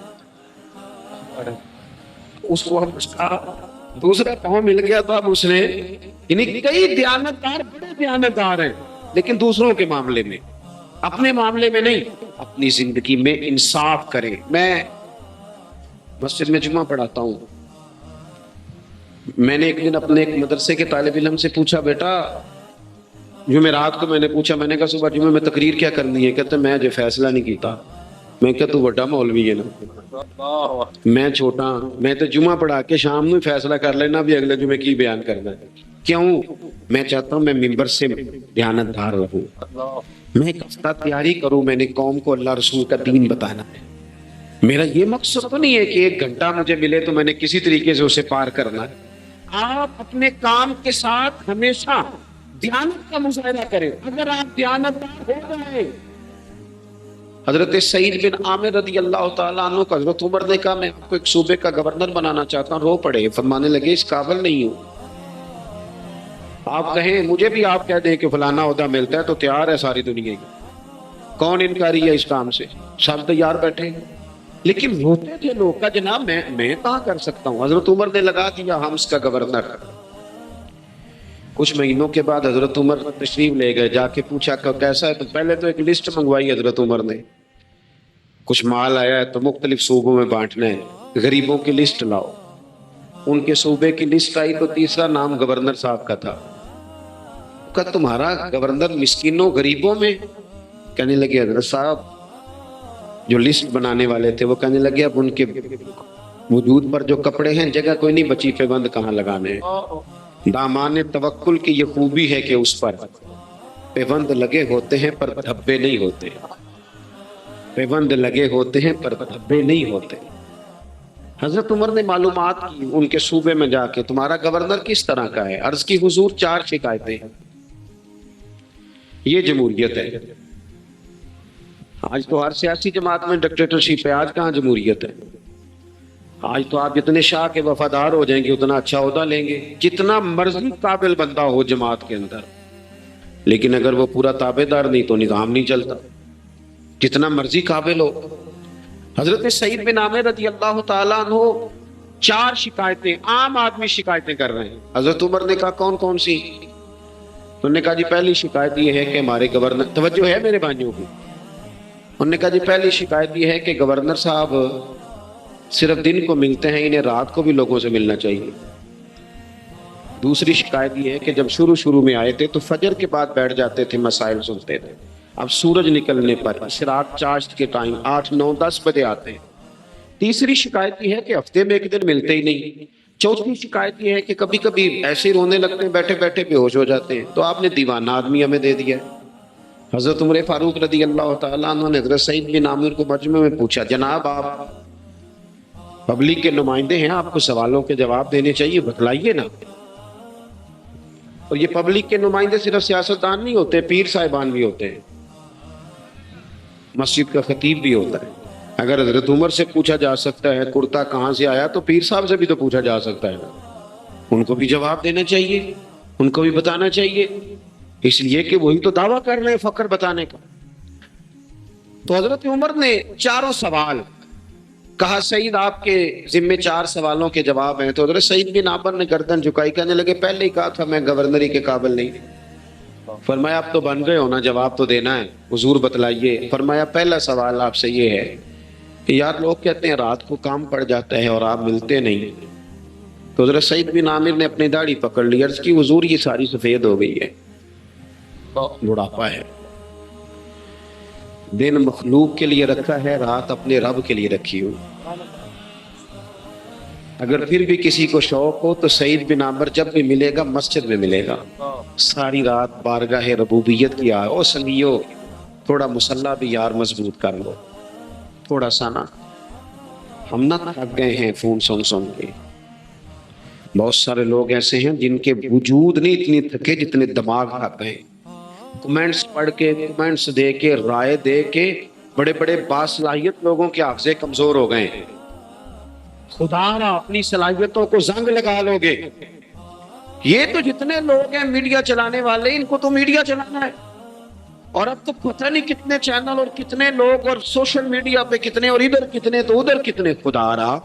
اس کو ہم اس کا دوسرا پاؤں مل گیا تو اب اس نے, یعنی کئی دیانتدار بڑے دیانتدار ہیں لیکن دوسروں کے معاملے میں, اپنے معاملے میں نہیں, اپنی زندگی میں انصاف کریں. میں مسجد میں جمعہ پڑھاتا ہوں, میں نے ایک دن اپنے ایک مدرسے کے طالب علم سے پوچھا, بیٹا جمعرات کو میں نے پوچھا, میں نے کہا صبح جمعہ میں تقریر کیا کرنی ہے؟ کہتے میں جو فیصلہ نہیں کیتا. میں کہا تو بڑا مولوی ہے نا, میں چھوٹا, میں تو جمعہ پڑھا کے شام میں فیصلہ کر لینا بھی اگلے جمعے کی بیان کرنا ہے. کیوں؟ میں چاہتا ہوں میں ممبر سے دیانتدار رہوں, میں ایک ہفتہ تیاری کروں, میں نے قوم کو اللہ رسول کا دین بتانا ہے. میرا یہ مقصد تو نہیں ہے کہ ایک گھنٹہ مجھے ملے تو میں نے کسی طریقے سے اسے پار کرنا ہے. آپ اپنے کام کے ساتھ ہمیشہ دیانت کا مظاہرہ کریں. اگر آپ دیانتدار ہو گئے, حضرت سعید بن عامر رضی اللہ تعالیٰ عنہ کو حضرت عمر نے کہا میں آپ کو ایک صوبے کا گورنر بنانا چاہتا ہوں, رو پڑے, فرمانے لگے اس قابل نہیں ہوں. آپ کہیں مجھے بھی آپ کہہ دیں کہ فلانا عہدہ ملتا ہے تو تیار ہے ساری دنیا کی, کون انکاری ہے اس کام سے, سب تیار بیٹھے. لیکن روتے تھے لوگ کا جناب میں کہاں کر سکتا ہوں. حضرت عمر نے لگا دیا ہمس کا گورنر. کچھ مہینوں کے بعد حضرت عمر تشریف لے گئے, جا کے پوچھا کہ کیسا ہے, تو پہلے تو ایک لسٹ منگوائی حضرت عمر نے, کچھ مال آیا ہے تو مختلف صوبوں میں بانٹنا ہے, غریبوں کی لسٹ لاؤ. ان کے صوبے کی لسٹ آئی تو تیسرا نام گورنر صاحب کا تھا. کہ تمہارا گورنر مسکینوں غریبوں میں؟ کہنے لگے حضرت صاحب جو لسٹ بنانے والے تھے وہ کہنے لگے اب ان کے وجود پر جو کپڑے ہیں جگہ کوئی نہیں بچی, پیبند کہاں لگانے ہیں. دامان توکل کی یہ خوبی ہے کہ اس پر پیبند لگے ہوتے ہیں پر دھبے نہیں ہوتے, پیبند لگے ہوتے ہیں پر دھبے نہیں ہوتے. حضرت عمر نے معلومات کی ان کے صوبے میں جا کے, تمہارا گورنر کس طرح کا ہے؟ عرض کی حضور 4 شکایتیں. یہ جمہوریت ہے. آج تو ہر سیاسی جماعت میں ڈکٹیٹرشپ ہے, آج کہاں جمہوریت ہے. آج تو آپ جتنے شاہ کے وفادار ہو جائیں گے اتنا اچھا عہدہ لیں گے, جتنا مرضی قابل بندہ ہو جماعت کے اندر, لیکن اگر وہ پورا تابع دار نہیں تو نظام نہیں چلتا, جتنا مرضی قابل ہو. حضرت سعید بن عامر رضی اللہ تعالیٰ عنہ 4 شکایتیں, عام آدمی شکایتیں کر رہے ہیں. حضرت عمر نے کہا کون کون سی؟ انہوں نے کہا جی پہلی شکایت یہ ہے کہ ہمارے گورنر, توجہ ہے میرے بھائیوں کی, انہوں نے کہا جی پہلی شکایت یہ ہے کہ گورنر صاحب صرف دن کو ملتے ہیں, انہیں رات کو بھی لوگوں سے ملنا چاہیے. دوسری شکایت یہ ہے کہ جب شروع میں آئے تھے تو فجر کے بعد بیٹھ جاتے تھے, مسائل سنتے تھے, اب سورج نکلنے پر اشراق چاشت کے ٹائم 8, 9, 10 بجے آتے ہیں. تیسری شکایت یہ ہے کہ ہفتے میں ایک دن ملتے ہی نہیں. چوتھی شکایت یہ ہے کہ کبھی کبھی ایسے ہی رونے لگتے ہیں, بیٹھے بیٹھے بے ہوش ہو جاتے ہیں, تو آپ نے دیوانہ آدمی ہمیں دے دیا. حضرت عمر فاروق رضی اللہ تعالیٰ عنہ نے حضرت سعید بن عامر کو مجمع میں پوچھا, جناب آپ پبلک کے نمائندے ہیں, آپ کو سوالوں کے جواب دینے چاہیے, بتلائیے نا. اور یہ پبلک کے نمائندے صرف سیاستدان نہیں ہوتے, پیر صاحبان بھی ہوتے ہیں, مسجد کا خطیب بھی ہوتا ہے. اگر حضرت عمر سے پوچھا جا سکتا ہے کرتا کہاں سے آیا, تو پیر صاحب سے بھی تو پوچھا جا سکتا ہے, ان کو بھی جواب دینا چاہیے, ان کو بھی بتانا چاہیے, اس لیے کہ وہی تو دعویٰ کر رہے ہیں فخر بتانے کا. تو حضرت عمر نے 4 سوال کہا, سعید آپ کے ذمے 4 سوالوں کے جواب ہیں. تو حضرت سعید بن عامر نے گردن جھکائی, کہنے لگے پہلے ہی کہا تھا میں گورنری کے قابل نہیں. فرمایا آپ تو بن گئے ہو نا, جواب تو دینا ہے, حضور بتلائیے. فرمایا پہلا سوال آپ سے یہ ہے کہ یار لوگ کہتے ہیں رات کو کام پڑ جاتا ہے اور آپ ملتے نہیں. تو حضرت سعید بن عامر نے اپنی داڑھی پکڑ لی, عرض کی حضور یہ ساری سفید ہو گئی ہے, بڑھاپا ہے. دن مخلوق کے لیے رکھا ہے, رات اپنے رب کے لیے رکھی ہو. اگر پھر بھی کسی کو شوق ہو تو سعید بن عامر جب بھی ملے گا مسجد میں ملے گا, ساری رات بارگاہ ربوبیت کی آئے. او سنگیو تھوڑا مسلح بھی یار مضبوط کر لو, تھوڑا سا نا, ہم نہ تھک گئے ہیں فون سن کے. بہت سارے لوگ ایسے ہیں جن کے وجود نہیں اتنی تھکے جتنے دماغ تھک گئے، کمنٹس پڑھ کے، کمنٹس دے کے، رائے دے کے بڑے بڑے باصلاحیت لوگوں کے حافظے کمزور ہو گئے ہیں۔ خدا را اپنی صلاحیتوں کو زنگ لگا لو گے۔ یہ تو جتنے لوگ ہیں میڈیا چلانے والے، ان کو تو میڈیا چلانا ہے، اور اب تو پتہ نہیں کتنے چینل اور کتنے لوگ اور سوشل میڈیا پہ کتنے، اور ادھر کتنے تو ادھر کتنے۔ خدا را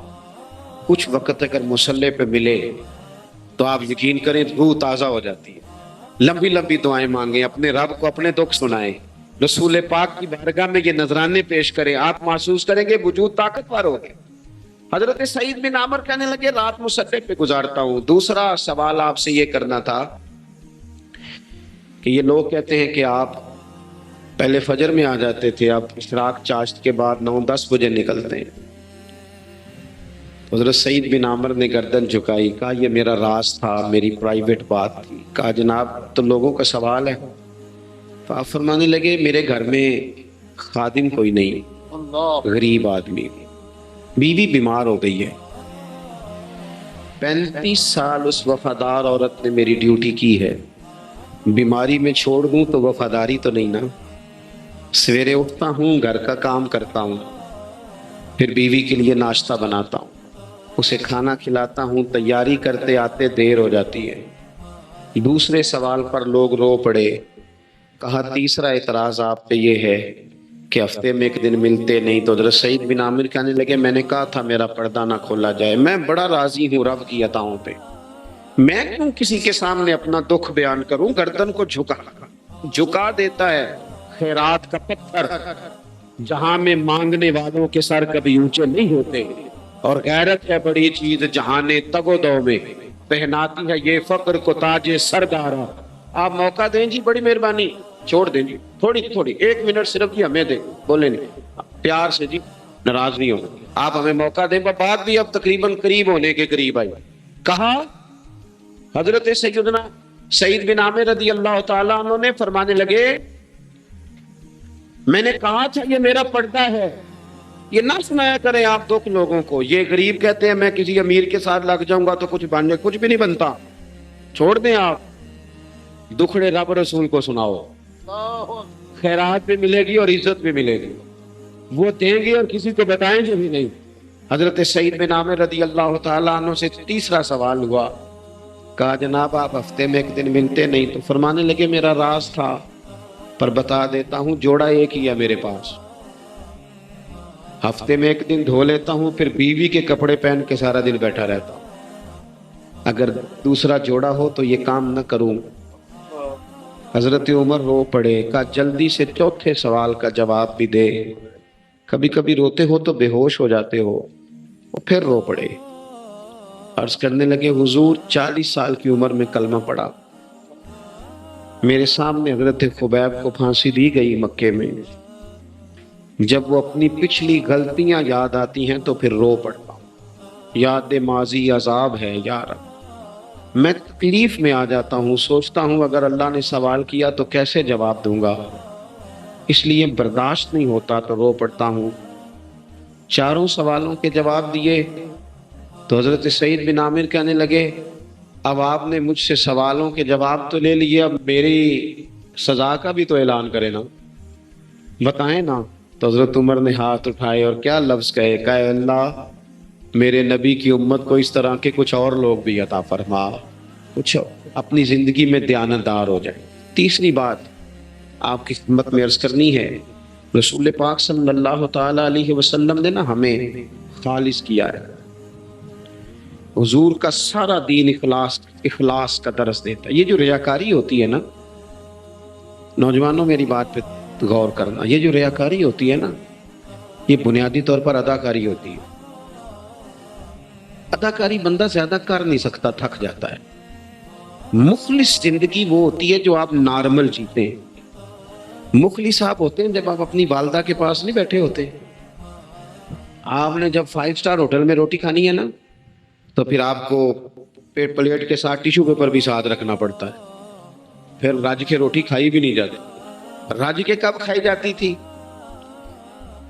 کچھ وقت اگر مصلے پہ ملے تو آپ یقین کریں روح تازہ ہو جاتی ہے۔ لمبی لمبی دعائیں مانگیں، اپنے رب کو اپنے دکھ سنائیں، رسول پاک کی بارگاہ میں یہ نذرانے پیش کریں، آپ محسوس کریں گے وجود طاقتور ہو گئے۔ حضرت سعید بن عامر کہنے لگے رات مصلے پہ گزارتا ہوں۔ دوسرا سوال آپ سے یہ کرنا تھا کہ یہ لوگ کہتے ہیں کہ آپ پہلے فجر میں آ جاتے تھے، آپ اشراق چاشت کے بعد 9-10 بجے نکلتے ہیں۔ حضرت سعید بن عامر نے گردن جھکائی، کہا یہ میرا راز تھا، میری پرائیویٹ بات تھی۔ کہا جناب تو لوگوں کا سوال ہے۔ تو آپ فرمانے لگے میرے گھر میں خادم کوئی نہیں، غریب آدمی، بیوی بیمار ہو گئی ہے، 35 سال اس وفادار عورت نے میری ڈیوٹی کی ہے، بیماری میں چھوڑ دوں تو وفاداری تو نہیں نا۔ سویرے اٹھتا ہوں، گھر کا کام کرتا ہوں، پھر بیوی کے لیے ناشتہ بناتا ہوں، اسے کھانا کھلاتا ہوں، تیاری کرتے آتے دیر ہو جاتی ہے۔ دوسرے سوال پر لوگ رو پڑے۔ کہا تیسرا اعتراض آپ پہ یہ ہے کہ ہفتے میں ایک دن ملتے نہیں۔ تو حضرت سعید بن عامر کہنے لگے میں نے کہا تھا میرا پردہ نہ کھولا جائے، میں بڑا راضی ہوں رب کی عطاؤں پہ، میں کیوں کسی کے سامنے اپنا دکھ بیان کروں۔ گردن کو جھکا دیتا ہے خیرات کا پتھر، جہاں میں مانگنے والوں کے سر کبھی اونچے نہیں ہوتے، اور غیرت ہے بڑی چیز جہانے تگ و دو میں، پہناتی ہے یہ فقر کو تاج سردارا۔ آپ موقع دیں جی، بڑی مہربانی، چھوڑ دیں جی، تھوڑی 1 منٹ صرف جی ہمیں دیں، بولیں نہیں پیار سے جی، ناراض نہیں ہونا، آپ ہمیں موقع دیں۔ بات بھی اب تقریباً قریب ہونے کے قریب آئی۔ کہا حضرت سیدنا سعید بن عامر رضی اللہ تعالیٰ عنہ نے فرمانے لگے میں نے کہا تھا یہ میرا پردہ ہے، یہ نہ سنایا کریں آپ دکھ لوگوں کو۔ یہ غریب کہتے ہیں میں کسی امیر کے ساتھ لگ جاؤں گا تو کچھ بن جائے، کچھ بھی نہیں بنتا، چھوڑ دیں آپ، دکھڑے رب رسول کو سناؤ، خیرات بھی ملے گی اور عزت بھی ملے گی، وہ دیں گے اور کسی کو بتائیں گے بھی نہیں۔ حضرت سعید بن عامر رضی اللہ تعالیٰ عنہ سے تیسرا سوال ہوا۔ کہا جناب آپ ہفتے میں ایک دن ملتے نہیں۔ تو فرمانے لگے میرا راز تھا پر بتا دیتا ہوں، جوڑا ایک ہی ہے میرے پاس، ہفتے میں ایک دن دھو لیتا ہوں، پھر بیوی کے کپڑے پہن کے سارا دن بیٹھا رہتا ہوں، اگر دوسرا جوڑا ہو تو یہ کام نہ کروں۔ حضرت عمر رو پڑے۔ کہا جلدی سے چوتھے سوال کا جواب بھی دے، کبھی کبھی روتے ہو تو بے ہوش ہو جاتے ہو۔ اور پھر رو پڑے، عرض کرنے لگے حضور 40 سال کی عمر میں کلمہ پڑھا، میرے سامنے حضرت خبیب کو پھانسی دی گئی مکے میں، جب وہ اپنی پچھلی غلطیاں یاد آتی ہیں تو پھر رو پڑتا ہوں، یاد ماضی عذاب ہے یا رب، میں تکلیف میں آ جاتا ہوں، سوچتا ہوں اگر اللہ نے سوال کیا تو کیسے جواب دوں گا، اس لیے برداشت نہیں ہوتا تو رو پڑتا ہوں۔ چاروں سوالوں کے جواب دیے تو حضرت سعید بن عامر کہنے لگے اب آپ نے مجھ سے سوالوں کے جواب تو لے لیے، اب میری سزا کا بھی تو اعلان کرے نا، بتائیں نا۔ تو حضرت عمر نے ہاتھ اٹھائے اور کیا لفظ کہے، کہے اللہ میرے نبی کی امت کو اس طرح کے کچھ اور لوگ بھی عطا فرما، کچھ اپنی زندگی میں دیانتدار ہو جائے۔ تیسری بات آپ کی خدمت میں عرض کرنی ہے، رسول پاک صلی اللہ تعالی علیہ وسلم نے نا ہمیں خالص کیا ہے، حضور کا سارا دین اخلاص کا درس دیتا ہے۔ یہ جو ریاکاری ہوتی ہے نا، نوجوانوں میری بات پہ غور کرنا، یہ جو ریاکاری ہوتی ہے نا، یہ بنیادی طور پر اداکاری ہوتی ہے۔ اداکاری بندہ زیادہ کر نہیں سکتا، تھک جاتا ہے۔ مخلص زندگی وہ ہوتی ہے جو آپ نارمل جیتے ہیں۔ مخلص آپ ہوتے ہیں جب آپ اپنی والدہ کے پاس نہیں بیٹھے ہوتے، آپ نے جب 5 سٹار ہوٹل میں روٹی کھانی ہے نا تو پھر آپ کو پلیٹ کے ساتھ ٹیشو پیپر بھی ساتھ رکھنا پڑتا ہے، پھر راج کے روٹی کھائی بھی نہیں جاتی۔ راج کے کب کھائی جاتی تھی؟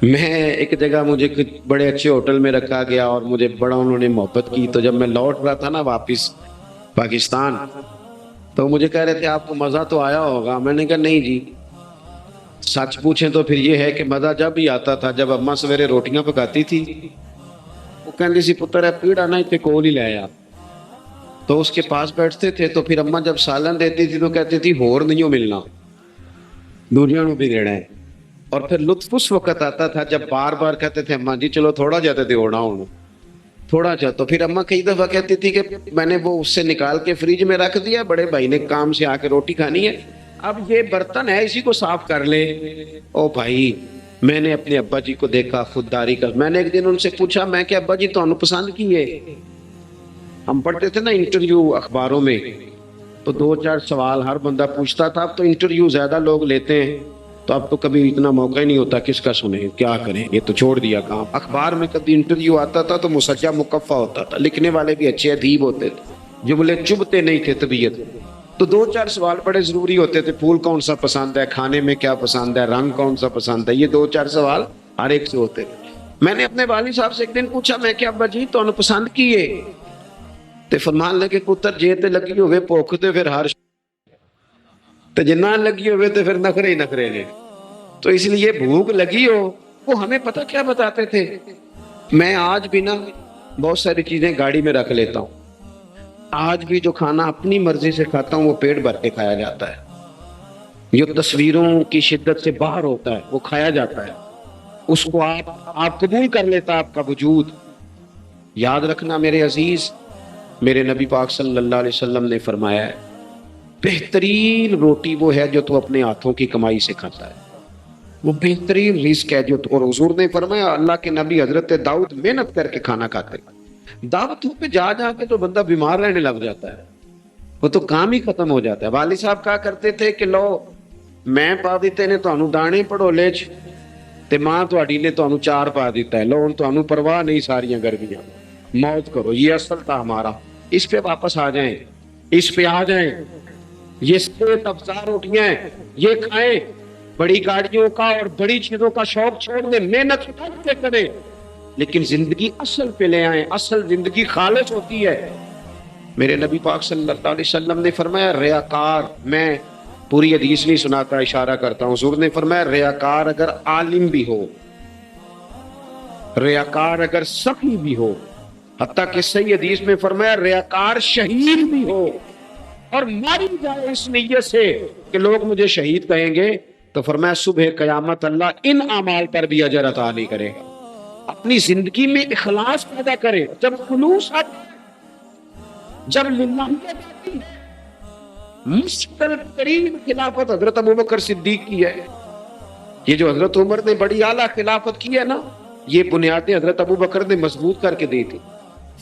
میں ایک جگہ مجھے کچھ بڑے اچھے ہوٹل میں رکھا گیا اور مجھے بڑا انہوں نے محبت کی. تو جب میں لوٹ رہا تھا نا واپس پاکستان, تو مجھے کہہ رہے تھے آپ کو مزہ تو آیا ہوگا. میں نے کہا نہیں جی, سچ پوچھیں تو پھر یہ ہے کہ مزہ جب ہی آتا تھا جب اماں سویرے روٹیاں پکاتی تھی. وہ کہندی سی پتر ہے پیڑ آنا اتنے کول ہی لے آ, تو اس کے پاس بیٹھتے تھے. تو پھر اماں جب سالن دیتی تھی تو کہتی تھی ہور نہیں ہو ملنا, دوجیاں نو بھی دینا ہے. اور پھر لطف اس وقت آتا تھا جب بار بار کہتے تھے اماں جی چلو تھوڑا جاتے تھے ہونا ہوں تھوڑا جا. تو پھر اماں کئی دفعہ کہتی تھی کہ میں نے وہ اس سے نکال کے فریج میں رکھ دیا, بڑے بھائی نے کام سے آ کے روٹی کھانی ہے, اب یہ برتن ہے اسی کو صاف کر لے. او بھائی, میں نے اپنے ابا جی کو دیکھا خودداری کا. میں نے ایک دن ان سے پوچھا, میں کہ ابا جی تو پسند کی ہے, ہم پڑھتے تھے نا انٹرویو اخباروں میں, تو 2-4 سوال ہر بندہ پوچھتا تھا. اب تو انٹرویو زیادہ لوگ لیتے ہیں, تو اب تو کبھی اتنا موقع ہی نہیں ہوتا کس کا سنیں کیا کریں, یہ تو چھوڑ دیا کام. اخبار میں کبھی انٹرویو آتا تھا تو مسجع مکفہ ہوتا تھا, لکھنے والے بھی اچھے ادیب ہوتے تھے, جملے چبھتے نہیں تھے طبیعت. تو 2-4 سوال بڑے ضروری ہوتے تھے, پھول کون سا پسند ہے, کھانے میں کیا پسند ہے, رنگ کون سا پسند ہے, یہ 2-4 سوال ہر ایک سے ہوتے تھے. میں نے اپنے والد صاحب سے ایک دن پوچھا, میں کہ ابا جی تو پسند کیے, تے فرمان لگے پتر جے تے لگی ہوئے بھوک تے پھر ہر تے جے نہ لگی ہوئے تے پھر نخرے ہی نخرے نے. تو اس لیے بھوک لگی ہو, وہ ہمیں پتہ کیا بتاتے تھے. میں آج بھی نا بہت ساری چیزیں گاڑی میں رکھ لیتا ہوں, آج بھی جو کھانا اپنی مرضی سے کھاتا ہوں وہ پیٹ بھر کے کھایا جاتا ہے, جو تصویروں کی شدت سے باہر ہوتا ہے وہ کھایا جاتا ہے, اس کو آپ قبول کر لیتا آپ کا وجود. یاد رکھنا میرے عزیز, میرے نبی پاک صلی اللہ علیہ وسلم نے فرمایا ہے بہترین روٹی وہ ہے جو تو اپنے ہاتھوں کی کمائی سے کھاتا ہے, وہ بہترین رزق ہے جو تو. اور حضور نے فرمایا اللہ کے نبی حضرت داؤد محنت کر کے کھانا کھاتے, دعوتوں پہ جا کے تو بندہ بیمار رہنے لگ جاتا ہے, وہ تو کام ہی ختم ہو جاتا ہے. والد صاحب کہا کرتے تھے کہ لو میں پا دیتے نے تانوں دانے پڑولے چ تے ماں تہاڈی نے تانوں چار پا دیتا ہے, لو ہن تانوں پرواہ نہیں ساریاں گرمیاں, موت کرو. یہ اصل تھا ہمارا, اس پہ واپس آ جائیں, اس پہ آ جائیں. یہ صحت افزا روٹیاں ہیں, یہ کھائیں. بڑی گاڑیوں کا اور بڑی چیزوں کا شوق چھوڑ دیں, محنت کے کریں, لیکن زندگی اصل پہ لے آئیں. اصل زندگی خالص ہوتی ہے. میرے نبی پاک صلی اللہ علیہ وسلم نے فرمایا ریاکار, میں پوری حدیث نہیں سناتا, اشارہ کرتا ہوں. حضور نے فرمایا ریاکار اگر عالم بھی ہو, ریاکار اگر سخی بھی ہو, حتیٰ کہ صحیح حدیث میں فرمایا ریاکار شہید بھی ہو اور ماری جائے اس نیت سے کہ لوگ مجھے شہید کہیں گے, تو فرمایا صبح قیامت اللہ ان اعمال پر بھی اجر عطا نہیں کرے گا. اپنی زندگی میں اخلاص پیدا کرے. جب خلوص آتا, جب للہ مشکل ترین خلافت حضرت ابوبکر صدیق کی ہے. یہ جو حضرت عمر نے بڑی اعلیٰ خلافت کی ہے نا, یہ بنیادیں حضرت ابوبکر نے مضبوط کر کے دی تھی.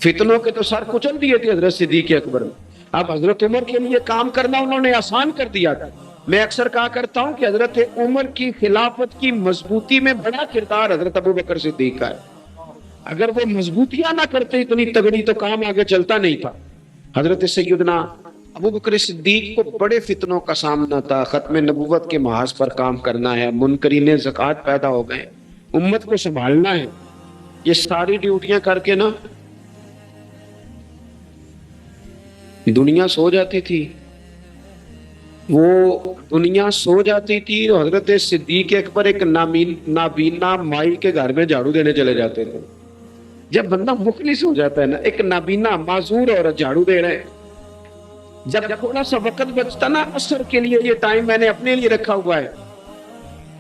فتنوں کے تو سر کچل دیے تھے حضرت صدیق اکبر نے, اب حضرت عمر کے لیے کام کرنا انہوں نے آسان کر دیا تھا. میں اکثر کہا کرتا ہوں کہ حضرت عمر کی خلافت کی مضبوطی میں بڑا کردار حضرت ابوبکر صدیق کا ہے. اگر وہ مضبوطیاں نہ کرتے اتنی تگڑی تو کام آگے چلتا نہیں تھا. حضرت سیدنا ابوبکر صدیق کو بڑے فتنوں کا سامنا تھا. ختم نبوت کے محاذ پر کام کرنا ہے, منکرین زکوٰۃ پیدا ہو گئے, امت کو سنبھالنا ہے. یہ ساری ڈیوٹیاں کر کے نا دنیا سو جاتی تھی. وہ دنیا سو جاتی تھی اور حضرت صدیق اکبر ایک نابینا مائی کے گھر میں جھاڑو دینے چلے جاتے تھے. جب بندہ مخلص ہو جاتا ہے نا, ایک نابینا معذور عورت جھاڑو دے رہے, جب تھوڑا سا وقت بچتا نا عصر کے لیے, یہ ٹائم میں نے اپنے لیے رکھا ہوا ہے,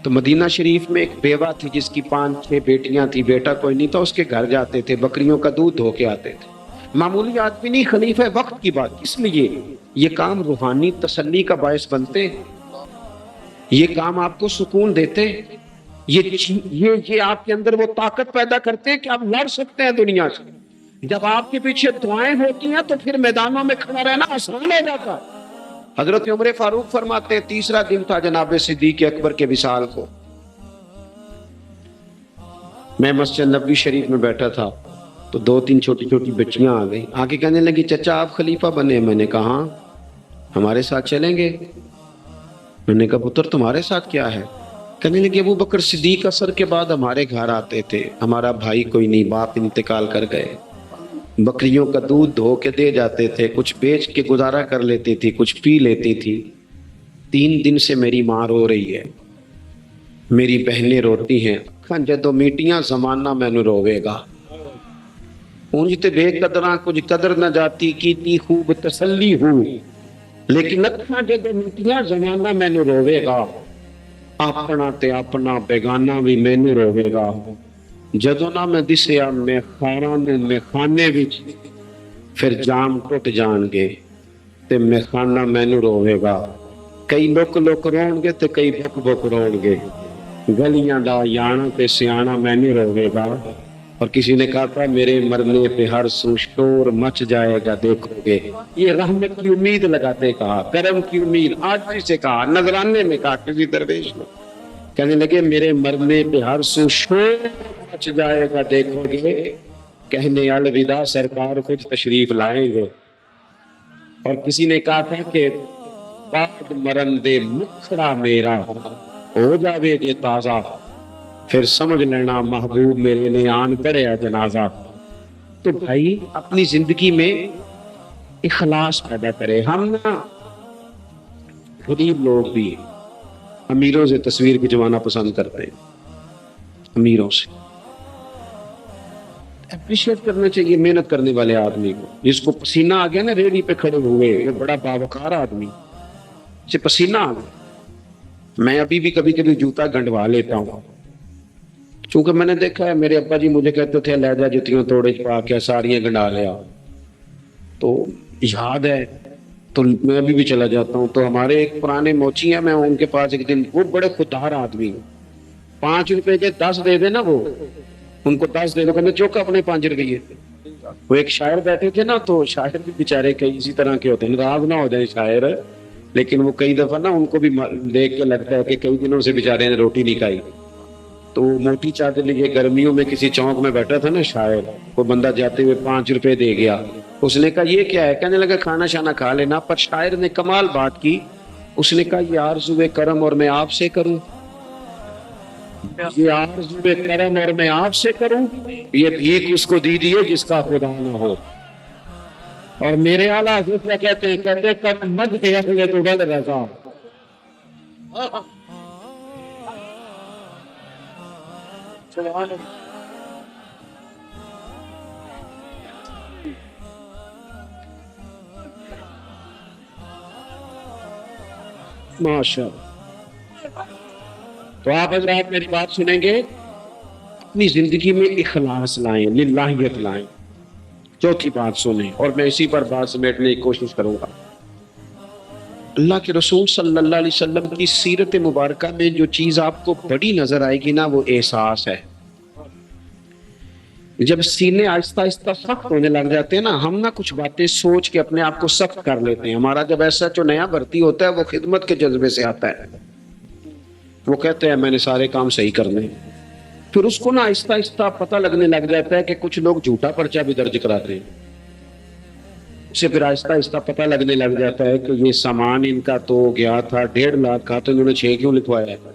تو مدینہ شریف میں ایک بیوہ تھی جس کی 5-6 بیٹیاں تھی, بیٹا کوئی نہیں تھا. اس کے گھر جاتے تھے, بکریوں کا دودھ دھو کے آتے تھے. معمولی آدمی نہیں, خلیفہ وقت کی بات. اس لیے یہ کام روحانی تسلی کا باعث بنتے, یہ کام آپ کو سکون دیتے, یہ آپ کے اندر وہ طاقت پیدا کرتے ہیں کہ آپ لڑ سکتے ہیں دنیا سے. جب آپ کے پیچھے دعائیں ہوتی ہیں تو پھر میدانوں میں کھڑا رہنا آسان ہو جاتا. حضرت عمر فاروق فرماتے ہیں تیسرا دن تھا جناب صدیق اکبر کے وصال کو, میں مسجد نبوی شریف میں بیٹھا تھا, تو 2-3 چھوٹی چھوٹی بچیاں آ گئی, آگے کہنے لگی چچا آپ خلیفہ بنے. میں نے کہا ہمارے ساتھ چلیں گے. میں نے کہا پتر تمہارے ساتھ کیا ہے؟ کہنے لگے ابو بکر صدیق عصر کے بعد ہمارے گھر آتے تھے، ہمارا بھائی کوئی نہیں، باپ انتقال کر گئے، بکریوں کا دودھ دھو کے دے جاتے تھے، کچھ بیچ کے گزارا کر لیتی تھی، کچھ پی لیتی تھی۔ 3 دن سے میری ماں رو رہی ہے، میری بہنیں روتی ہیں، کھاں جدو میٹیاں زمانہ مینو روے گا، اونج تے بے قدراں کچھ قدر نہ جاتی کیتی خوب تسلی ہوں، لیکن اکھاں جدو میٹیاں زمانہ مینو روے گا، اپنا تے اپنا بیگانہ بھی مینو روے گا، جدو نہ میں دسیا میں خاراں نوں میں خانے وچ، پھر جام ٹوٹ جان گے تے میں خانہ مینو روے گا، کئی لوک لوک رون گے تے کئی بک بک رون گے، گلیاں دا یانا تے سیانا مینو روے گا۔ اور کسی نے کہا تھا میرے مرنے پہ ہر سو شور مچ جائے گا دیکھو گے، یہ رحمت کی امید لگاتے کہا، کرم کی امید، آج سے کہا، نذرانے میں کہا کسی درویش نے، کہنے لگے میرے مرنے پہ ہر سو شور مچ جائے گا دیکھو گے، کہنے الوداع سرکار خود تشریف لائیں گے۔ اور کسی نے کہا تھا کہ بعد مرن دے مکھڑا میرا ہو جاوے جے تازہ، پھر سمجھ لینا محبوب میرے نے آن پڑیا جنازہ۔ تو بھائی اپنی زندگی میں اخلاص پیدا کرے۔ ہم نا غریب لوگ بھی امیروں سے تصویر کھنچوانا پسند کرتے ہیں، امیروں سے اپریشیٹ کرنا چاہیے محنت کرنے والے آدمی کو، جس کو پسینہ آ گیا نا ریڑھی پہ کھڑے ہوئے، یہ بڑا باوقار آدمی، اسے پسینہ آ گیا۔ میں ابھی بھی کبھی کبھی جوتا گنڈوا لیتا ہوں، چونکہ میں نے دیکھا ہے میرے ابا جی مجھے کہتے تھے لے جا جتیوں توڑے پا کے ساڑیاں گنڈا لیا، تو یاد ہے تو میں ابھی بھی چلا جاتا ہوں۔ تو ہمارے ایک پرانے موچی ہیں، میں ان کے پاس ایک دن، وہ بڑے خوددار آدمی، 5 روپے کے 10 دے دے نا، وہ ان کو 10 دے دو، کہتے چوک اپنے 5 روپے۔ وہ ایک شاعر بیٹھے تھے نا، تو شاعر بھی بیچارے کئی اسی طرح کے ہوتے ہیں، ناراض نہ ہو جائیں شاعر، لیکن وہ کئی دفعہ نا ان کو بھی دیکھ کے لگتا ہے کہ کئی دنوں سے بیچارے نے روٹی نہیں کھائی، تو موٹی چادر لیے گرمیوں میں کسی چوک میں بیٹھا تھا نا شاعر، وہ بندہ جاتے ہوئے 5 روپے دے گیا، اس نے کہا یہ کیا ہے، کہنے لگا کھانا شانا کھا لینا، پر شاعر نے کمال بات کی، اس نے کہا یہ آرزوئے کرم اور میں آپ سے کروں، یہ آرزوئے کرم اور میں آپ سے کروں، یہ بھیک اس کو دیجیے جس کا خدا نہ ہو۔ اور میرے اعلیٰ حضرت کیا کہتے ہیں، کہتے کرم مد کے اپنے تو بل رضا۔ ماشاء اللہ۔ تو آپ حضرات میری بات سنیں گے، اپنی زندگی میں اخلاص لائیں، للہیت لائیں۔ چوتھی بات سنیں، اور میں اسی پر بات سمیٹنے کی کوشش کروں گا۔ اللہ کے رسول صلی اللہ علیہ وسلم کی سیرت مبارکہ میں جو چیز آپ کو بڑی نظر آئے گی نا، وہ احساس ہے۔ جب سینے آہستہ آہستہ سخت ہونے لگ جاتے ہیں نا، ہم نا کچھ باتیں سوچ کے اپنے آپ کو سخت کر لیتے ہیں۔ ہمارا جب ایسا جو نیا بھرتی ہوتا ہے، وہ خدمت کے جذبے سے آتا ہے، وہ کہتے ہیں میں نے سارے کام صحیح کرنے، پھر اس کو نا آہستہ آہستہ پتہ لگنے لگ جاتا ہے کہ کچھ لوگ جھوٹا پرچہ بھی درج کراتے ہیں، اسے پھر آہستہ آہستہ پتہ لگنے لگ جاتا ہے کہ یہ سامان ان کا تو گیا تھا 1.5 لاکھ کا، تو انہوں نے 6 کیوں لکھوایا ہے؟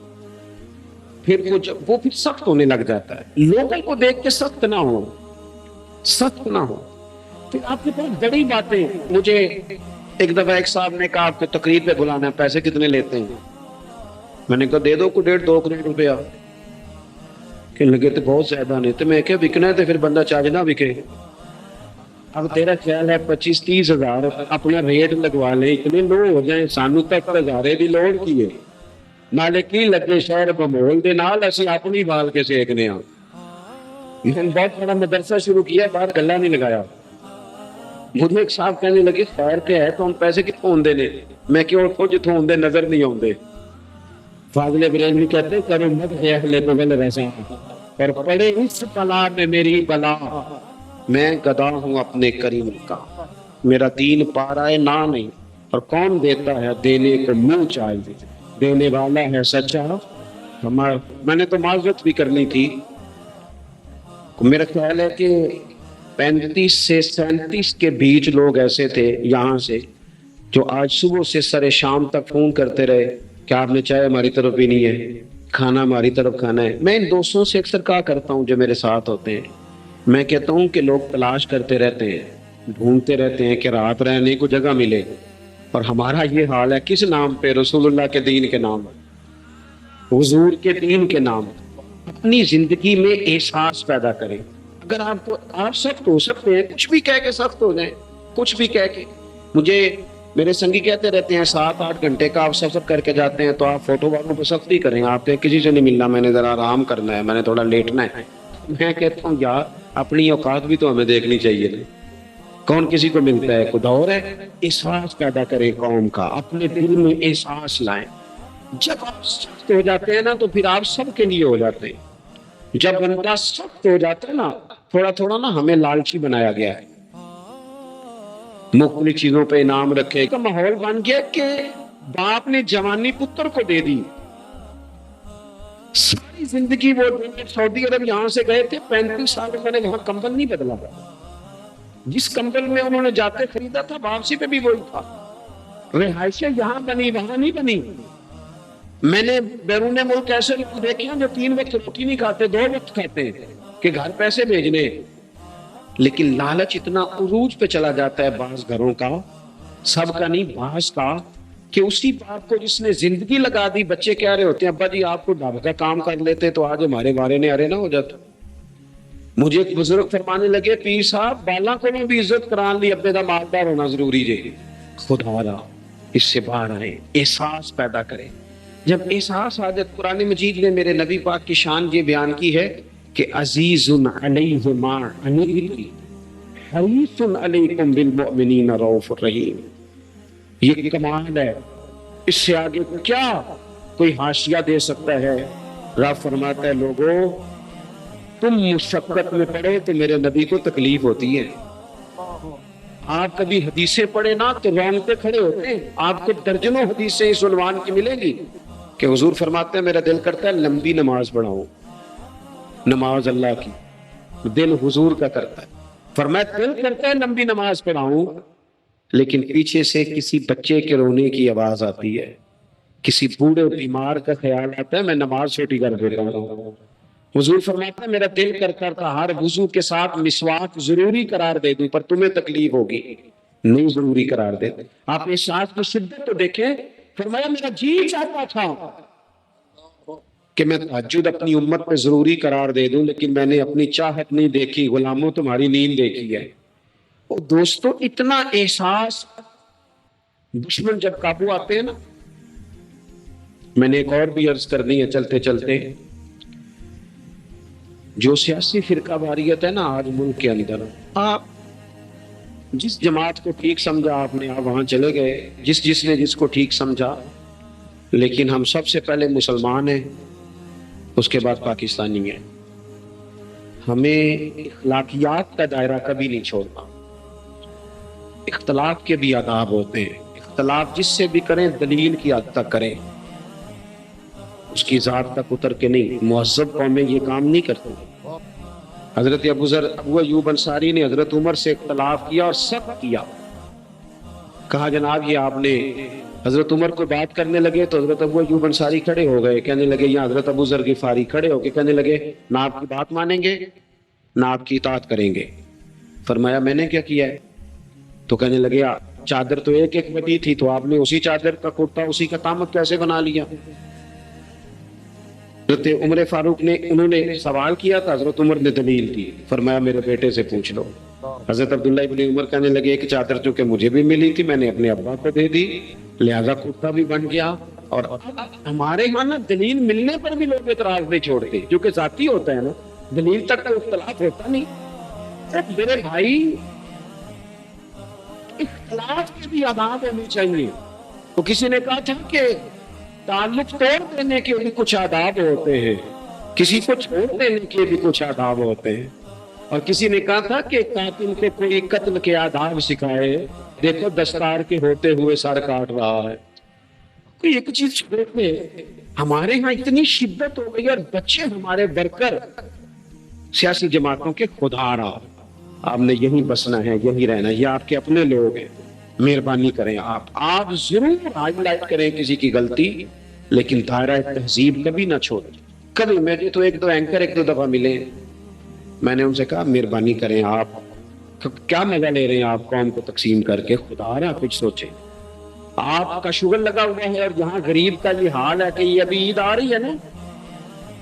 پھر وہ پھر سخت ہونے لگ جاتا ہے۔ لوگوں کو دیکھ کے سخت نہ ہو، سخت نہ ہو۔ پھر آپ کے پاس بڑی باتیں، مجھے ایک دفعہ ایک صاحب نے کہا آپ کو تقریر پہ بلانا ہے، پیسے کتنے لیتے ہیں؟ میں نے کہا دے دو کو 1.5-2 کروڑ روپیہ۔ کہنے لگے تو بہت زیادہ نہیں، تو میں کہا بکنا ہے تو پھر بندہ چارج نہ بکے۔ اب تیرا خیال ہے 25-30 ہزار اپنا ریٹ لگوا لیں، اتنے لو ہو جائیں، سانو تک ہزارے دی لوڑ کی ہے، نالے کی لگے شہر بمول دے نال اسی اپنی بال کے سیکنے ہاں۔ میں نے بہت بڑا مدرسہ شروع کیا، باہر گلہ نہیں لگایا۔ مجھے ایک صاحب کہنے لگے خیر کے ہے تو ہم پیسے کتوں ہوندے نے؟ میں کیوں کو جتوں ہوندے نظر نہیں ہوندے۔ فاضل بریلوی کہتے کرو مد ہے اہل بغل رضا، پر پڑے اس بلا میں میری بلا، میں گدا ہوں اپنے کریم کا، میرا دین پارائے نہ نہیں، اور کون دیتا ہے دینے کو منہ چاہیے، دینے والا ہے سچا۔ میں نے تو معذرت بھی کرنی تھی، میرا خیال ہے کہ 35 سے 37 کے بیچ لوگ ایسے تھے یہاں سے جو آج صبح سے سر شام تک فون کرتے رہے کہ آپ نے چائے ہماری طرف بھی نہیں ہے، کھانا ہماری طرف کھانا ہے. میں ان دوستوں سے اکثر کہا کرتا ہوں جو میرے ساتھ ہوتے ہیں, میں کہتا ہوں کہ لوگ تلاش کرتے رہتے ہیں, ڈھونڈتے رہتے ہیں کہ رات رہنے کو جگہ ملے, اور ہمارا یہ حال ہے. کس نام پہ؟ رسول اللہ کے دین کے نام, حضور کے دین کے نام. اپنی زندگی میں احساس پیدا کریں. اگر آپ سخت ہو سکتے ہیں, کچھ بھی کہہ کے سخت ہو جائیں, کچھ بھی کہہ کے. مجھے میرے سنگی کہتے رہتے ہیں 7-8 گھنٹے کا آپ سفر کر کے جاتے ہیں تو آپ فوٹو والوں پہ سختی کریں, آپ کے کسی سے نہیں ملنا, میں نے ذرا آرام کرنا ہے, میں نے تھوڑا لیٹنا ہے. میں کہتا ہوں یار اپنی اوقات بھی تو ہمیں دیکھنی چاہیے. کون کسی کو ملتا ہے؟ خدا اور ہے. احساس پیدا کریں قوم کا, اپنے دل میں احساس لائیں. جب آپ سخت ہو جاتے ہیں نا تو پھر آپ سب کے لیے ہو جاتے ہیں. جب بندہ سخت ہو جاتا ہے نا, تھوڑا تھوڑا نا ہمیں لالچی بنایا گیا ہے, مختلف چیزوں پہ انعام رکھے کا ماحول بن گیا کہ باپ نے جوانی پتر کو دے دی. ساری زندگی وہ سعودی عرب یہاں سے گئے تھے, 35 سال میں نے وہاں کمبل نہیں بدلا. جس کمبل میں انہوں نے جاتے خریدا تھا واپسی پہ بھی وہی تھا. رہائشیں یہاں بنی وہاں نہیں بنی. میں نے بیرون ملک ایسے لوگ دیکھے ہیں جو 3 وقت روٹی نہیں کھاتے, 2 وقت کھاتے ہیں کہ گھر پیسے بھیجنے. لیکن لالچ اتنا عروج پہ چلا جاتا ہے بعض گھروں کا, سب کا نہیں بعض کا, کہ اسی باپ کو جس نے زندگی لگا دی. بچے کہہ رہے ہوتے ہیں ابا جی آپ کو ڈھابے کا کام کر لیتے تو آج ہمارے بارے نے ارے نہ ہو جاتا. مجھے ایک بزرگ فرمانے لگے پیر صاحب بالا کو بھی عزت کران لی, ابے دا مالدار ہونا ضروری ہے. خدا را اس سے باہر آئے, احساس پیدا کریں. جب احساس آ جائے, قرآن مجید نے میرے نبی پاک کی شان یہ بیان کی ہے کہ عزیز علیہ ما عنتم حریص علیکم بالمؤمنین رؤوف الرحیم. یہ کمال ہے, اس سے آگے کیا کوئی حاشیہ دے سکتا ہے؟ رب فرماتا ہے لوگوں تم مشقت میں پڑے تو میرے نبی کو تکلیف ہوتی ہے. آپ کبھی حدیثیں پڑھے نا تو رونگٹے کھڑے ہوتے ہیں. آپ کو درجنوں حدیثیں اس عنوان کی ملیں گی کہ حضور فرماتے ہیں میرا دل کرتا ہے لمبی نماز پڑھاؤں, نماز اللہ کی, دل حضور کا کرتا ہے. فرمایا دل کرتا ہے لمبی نماز پڑھاؤں, لیکن پیچھے سے کسی بچے کے رونے کی آواز آتی ہے, کسی بوڑھے بیمار کا خیال آتا ہے, میں نماز چھوٹی کر دیتا ہوں. حضور فرماتا ہے میرا دل کرتا تھا ہر وضو کے ساتھ مسواک ضروری قرار دے دوں, پر تمہیں تکلیف ہوگی, نہیں ضروری قرار دے. آپ احساس کی شدت تو دیکھیں. فرمایا میرا جی چاہتا تھا کہ میں تہجد اپنی امت پہ ضروری قرار دے دوں, لیکن میں نے اپنی چاہت نہیں دیکھی, غلاموں تمہاری نیند دیکھی ہے. اور دوستو اتنا احساس, دشمن جب قابو آتے ہیں نا. میں نے ایک اور بھی عرض کرنی ہے چلتے چلتے. جو سیاسی فرقہ واریت ہے نا آج ملک کے اندر, آپ جس جماعت کو ٹھیک سمجھا آپ نے, آپ وہاں چلے گئے, جس نے جس کو ٹھیک سمجھا, لیکن ہم سب سے پہلے مسلمان ہیں, اس کے بعد پاکستانی ہیں. ہمیں اخلاقیات کا دائرہ کبھی نہیں چھوڑنا. اختلاف کے بھی آداب ہوتے ہیں, اختلاف جس سے بھی کریں دلیل کی حد تک کریں, اس کی ذات تک اتر کے نہیں. مہذب قومیں یہ کام نہیں کرتی. حضرت ابو ایوب انصاری نے حضرت عمر سے اختلاف کیا اور سخت کیا. کہا جناب یہ آپ نے, حضرت عمر کو بات کرنے لگے تو حضرت ابو ایوب انصاری کھڑے ہو گئے, کہنے لگے یا حضرت ابو ذر غفاری کھڑے ہو کے کہنے لگے نہ آپ کی بات مانیں گے نہ آپ کی اطاعت کریں گے. فرمایا میں نے کیا کیا ہے؟ تو کہنے لگے چادر تو ایک بٹی تھی, تو آپ نے اسی چادر کا کرتا اسی کا تامت کیسے بنا لیا؟ حضرت عمر فاروق نے, انہوں نے سوال کیا تھا, حضرت عمر نے دلیل دی. فرمایا میرے بیٹے سے پوچھ لو. حضرت عبداللہ ابن عمر کہنے لگے ایک چادر چونکہ مجھے بھی ملی تھی میں نے اپنے ابا کو دے دی, لہذا کرتا بھی بن گیا. اور ہمارے یہاں نا دلیل ملنے پر بھی لوگ اعتراض نہیں چھوڑتے, جو کہ ذاتی ہوتا ہے نا, دلیل تک کا اختلاف ہوتا نہیں. میرے بھائی اختلاف کے بھی آداب ہونے چاہیے. تو کسی نے کہا تھا کہ تعلق توڑ دینے کے بھی کچھ آداب ہوتے ہیں, کسی کو چھوڑ دینے کے بھی کچھ آداب ہوتے ہیں. اور کسی نے کہا تھا کہ قاتل کو کوئی قتل کے آداب سکھائے, دیکھو دستار کے ہوتے ہوئے سر کاٹ رہا ہے. کوئی ایک چیز چھوڑتے, ہمارے ہاں اتنی شدت ہو گئی اور بچے ہمارے ورکر سیاسی جماعتوں کے خدا رہا, آپ نے یہیں بسنا ہے یہیں رہنا ہے, یہ آپ کے اپنے لوگ ہیں, مہربانی کریں آپ ضرور ہائی لائٹ کریں کسی کی غلطی, لیکن دائرہ تہذیب کبھی نہ چھوڑ. کبھی مجھے تو ایک دو دفعہ ملے, میں نے ان سے کہا مہربانی کریں, آپ کیا مزہ لے رہے ہیں آپ قوم کو تقسیم کر کے, خدا رہا کچھ سوچیں. آپ کا شوگر لگا ہوا ہے اور یہاں غریب کا یہ حال ہے کہ یہ ابھی عید آ رہی ہے نا,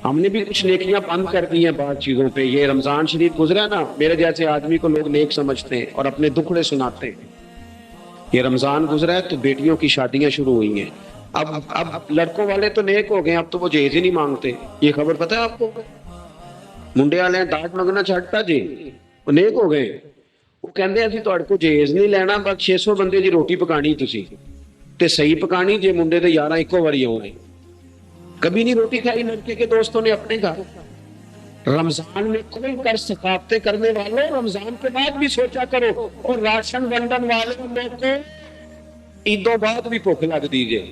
ہم نے بھی کچھ نیکیاں بند کر دی ہیں بعض چیزوں پہ. یہ رمضان شریف گزرا نا, میرے جیسے آدمی کو لوگ نیک سمجھتے ہیں اور اپنے دکھڑے سناتے ہیں. یہ رمضان گزرا ہے تو بیٹیوں کی شادیاں شروع ہوئی ہیں. اب لڑکوں والے تو نیک ہو گئے, اب تو وہ جہیز ہی نہیں مانگتے. یہ خبر پتہ ہے آپ کو؟ منڈے والے داج منگنا چھٹتا جی, وہ نیک ہو گئے. وہ کہندے اسی تہاڈے کو جہیز نہیں لینا, بس 600 بندے دی روٹی پکانی تسی تے صحیح پکانی جے منڈے تے 11 ایکو واری آؤنے. کبھی نہیں روٹی کھائی لڑکے کے دوستوں نے اپنے گھر. رمضان میں کھل کر ثقافتیں کرنے والوں, رمضان کے بعد بھی سوچا کرو. اور راشن ونڈن والے لوگ کو عیدوں بعد بھی بھوک لگ دیجیے,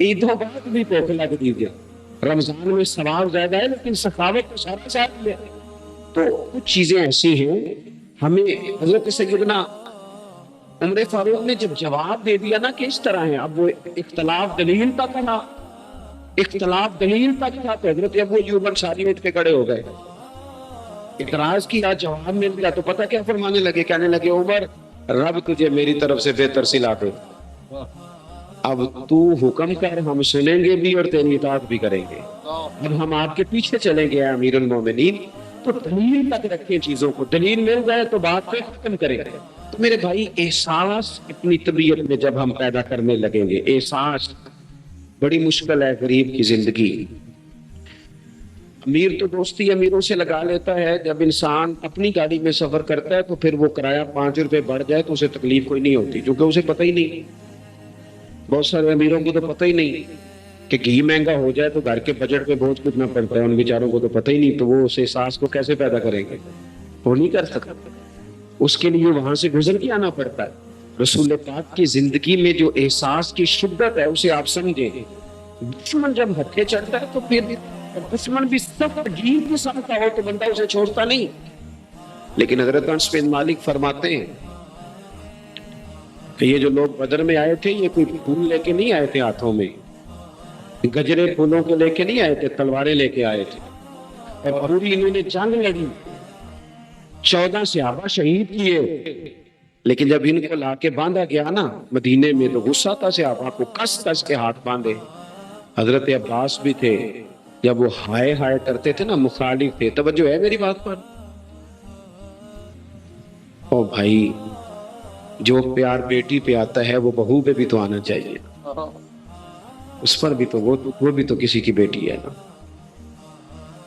عیدوں بعد بھی بھوک لگ دیجیے. رمضان میں ثواب زیادہ ہے لیکن سخاوت تو سارا ساتھ ہے. تو کچھ چیزیں ایسی ہیں ہمیں حضرت سیدنا عمر فاروق نے جب جواب دے دیا نا کہ اس طرح ہے, اب وہ اختلاف دلیل تک تھا, اختلاف دلیل تک تھا, تو حضرت ابو ایوب انصاری اٹھ کے کھڑے ہو گئے. اعتراض کیا, جواب مل گیا تو پتہ کیا فرمانے لگے, کہنے لگے عمر رب تجھے میری طرف سے بہتر سلا دے, اب تو حکم کر, ہم سنیں گے بھی اور تیری اطاعت بھی کریں گے. اب ہم آپ کے پیچھے چلیں گے امیر المومنین. تو دلیل تک رکھیں چیزوں کو, دلیل مل جائے تو بات پہ ختم کریں. تو میرے بھائی احساس اپنی طبیعت میں جب ہم پیدا کرنے لگیں گے, احساس بڑی مشکل ہے غریب کی زندگی. امیر تو دوستی امیروں سے لگا لیتا ہے, جب انسان اپنی گاڑی میں سفر کرتا ہے تو پھر وہ کرایہ 5 روپے بڑھ جائے تو اسے تکلیف کوئی نہیں ہوتی, کیونکہ اسے پتہ ہی نہیں. بہت سارے امیروں کو تو پتہ ہی نہیں کہ گھی مہنگا ہو جائے تو گھر کے بجٹ پہ بہت کتنا پڑتا ہے, ان بیچاروں کو تو پتہ ہی نہیں. تو وہ اس احساس کو کیسے پیدا کریں گے, وہ نہیں کر سکتا. اس کے لیے وہاں سے گزر کے آنا پڑتا ہے. رسول پاک کی زندگی میں جو احساس کی شدت ہے اسے آپ سمجھیں. دشمن جب ہتھے چڑھتا ہے تو پھر دشمن بھی سخت گھی قسم کا ہو تو بندہ اسے چھوڑتا نہیں. لیکن حضرت انس بن مالک فرماتے ہیں کہ یہ جو لوگ بدر میں آئے تھے, یہ کوئی پھول لے کے نہیں آئے تھے ہاتھوں میں, گجرے پھولوں کے لے کے نہیں آئے تھے, تلواریں لے کے آئے تھے. اور پوری انہوں نے جنگ لڑی, 14 صحابہ شہید کیے. لیکن جب ان کو لا کے باندھا گیا نا مدینے میں تو غصہ تھا صحابہ کو, کس کس کے ہاتھ باندھے. حضرت عباس بھی تھے, جب وہ ہائے ہائے کرتے تھے نا مخالف تھے. توجہ ہے میری بات پر؟ او بھائی, جو پیار بیٹی پہ آتا ہے وہ بہو پہ بھی تو آنا چاہیے, اس پر بھی تو وہ بھی تو کسی کی بیٹی ہے نا.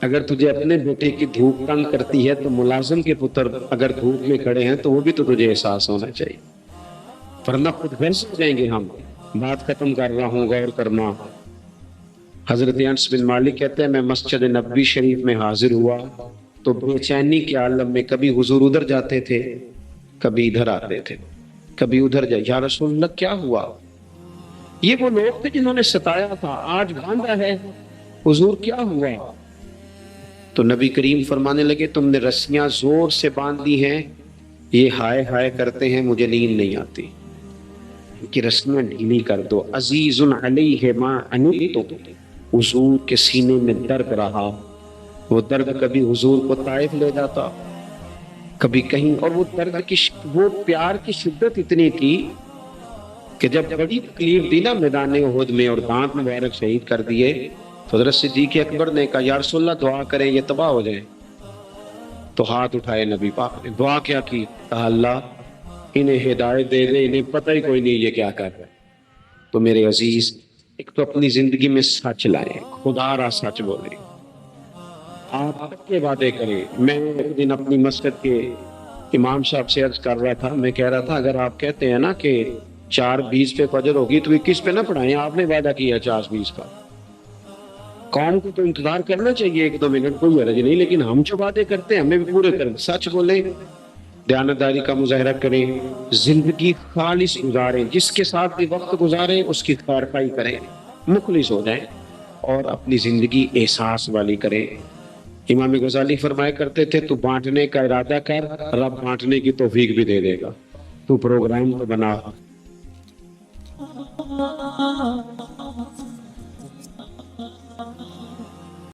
اگر تجھے اپنے بیٹے کی دھوپ تنگ کرتی ہے تو ملازم کے پتر اگر دھوپ میں کھڑے ہیں تو وہ بھی تو تجھے احساس ہونا چاہیے, ورنہ خود غرض ہو جائیں گے ہم. بات ختم کر رہا ہوں, غور کرنا. حضرت انس بن مالک کہتے ہیں میں مسجد نبوی شریف میں حاضر ہوا تو بے چینی کے عالم میں کبھی حضور ادھر جاتے تھے, کبھی ادھر آتے تھے, کبھی ادھر جائے. یا رسول اللہ کیا ہوا؟ یہ وہ لوگ تھے جنہوں نے ستایا تھا, آج باندھا ہے, حضور کیا ہوا؟ تو نبی کریم فرمانے لگے تم نے رسیاں زور سے باندھ دی ہیں, یہ ہائے ہائے کرتے ہیں, مجھے نیند نہیں آتی, کہ رسیاں ڈھیلی کر دو. عزیز علیہ ما عنتم, حضور کے سینے میں درد رہا. وہ درد کبھی حضور کو طائف لے جاتا, کبھی کہیں, اور وہ درد کی وہ پیار کی شدت اتنی تھی کہ جب بڑی تکلیف دی نا میدان احد میں اور دانت مبارک شہید کر دیے تو حضرت صدیق اکبر نے کہا یا رسول اللہ دعا کریں یہ تباہ ہو جائیں. تو ہاتھ اٹھائے نبی پاک نے, دعا کیا کی؟ کہا اللہ انہیں ہدایت دے دے, انہیں پتہ ہی کوئی نہیں یہ کیا کر رہا ہے. تو میرے عزیز ایک تو اپنی زندگی میں سچ لائیں, خدا را سچ بولیں, آپ پکے وعدے کریں. میں ایک دن اپنی مسجد کے امام صاحب سے عرض کر رہا تھا, میں کہہ رہا تھا اگر آپ کہتے ہیں نا کہ 4:20 پہ فجر ہوگی تو 21 پہ نہ پڑھائیں, آپ نے وعدہ کیا 4:20 کا. قوم کو تو انتظار کرنا چاہیے 1-2 منٹ, کوئی حرج نہیں, لیکن ہم جو وعدے کرتے ہیں ہمیں بھی پورے کریں. سچ بولیں, دیانتداری کا مظاہرہ کریں, زندگی خالص گزاریں, جس کے ساتھ بھی وقت گزاریں اس کی خیرخواہی کریں, مخلص ہو جائیں اور اپنی زندگی احساس والی کریں. امام غزالی فرمایا کرتے تھے تو بانٹنے کا ارادہ کر, رب بانٹنے کی توفیق بھی دے دے گا. تو پروگرام تو بنا.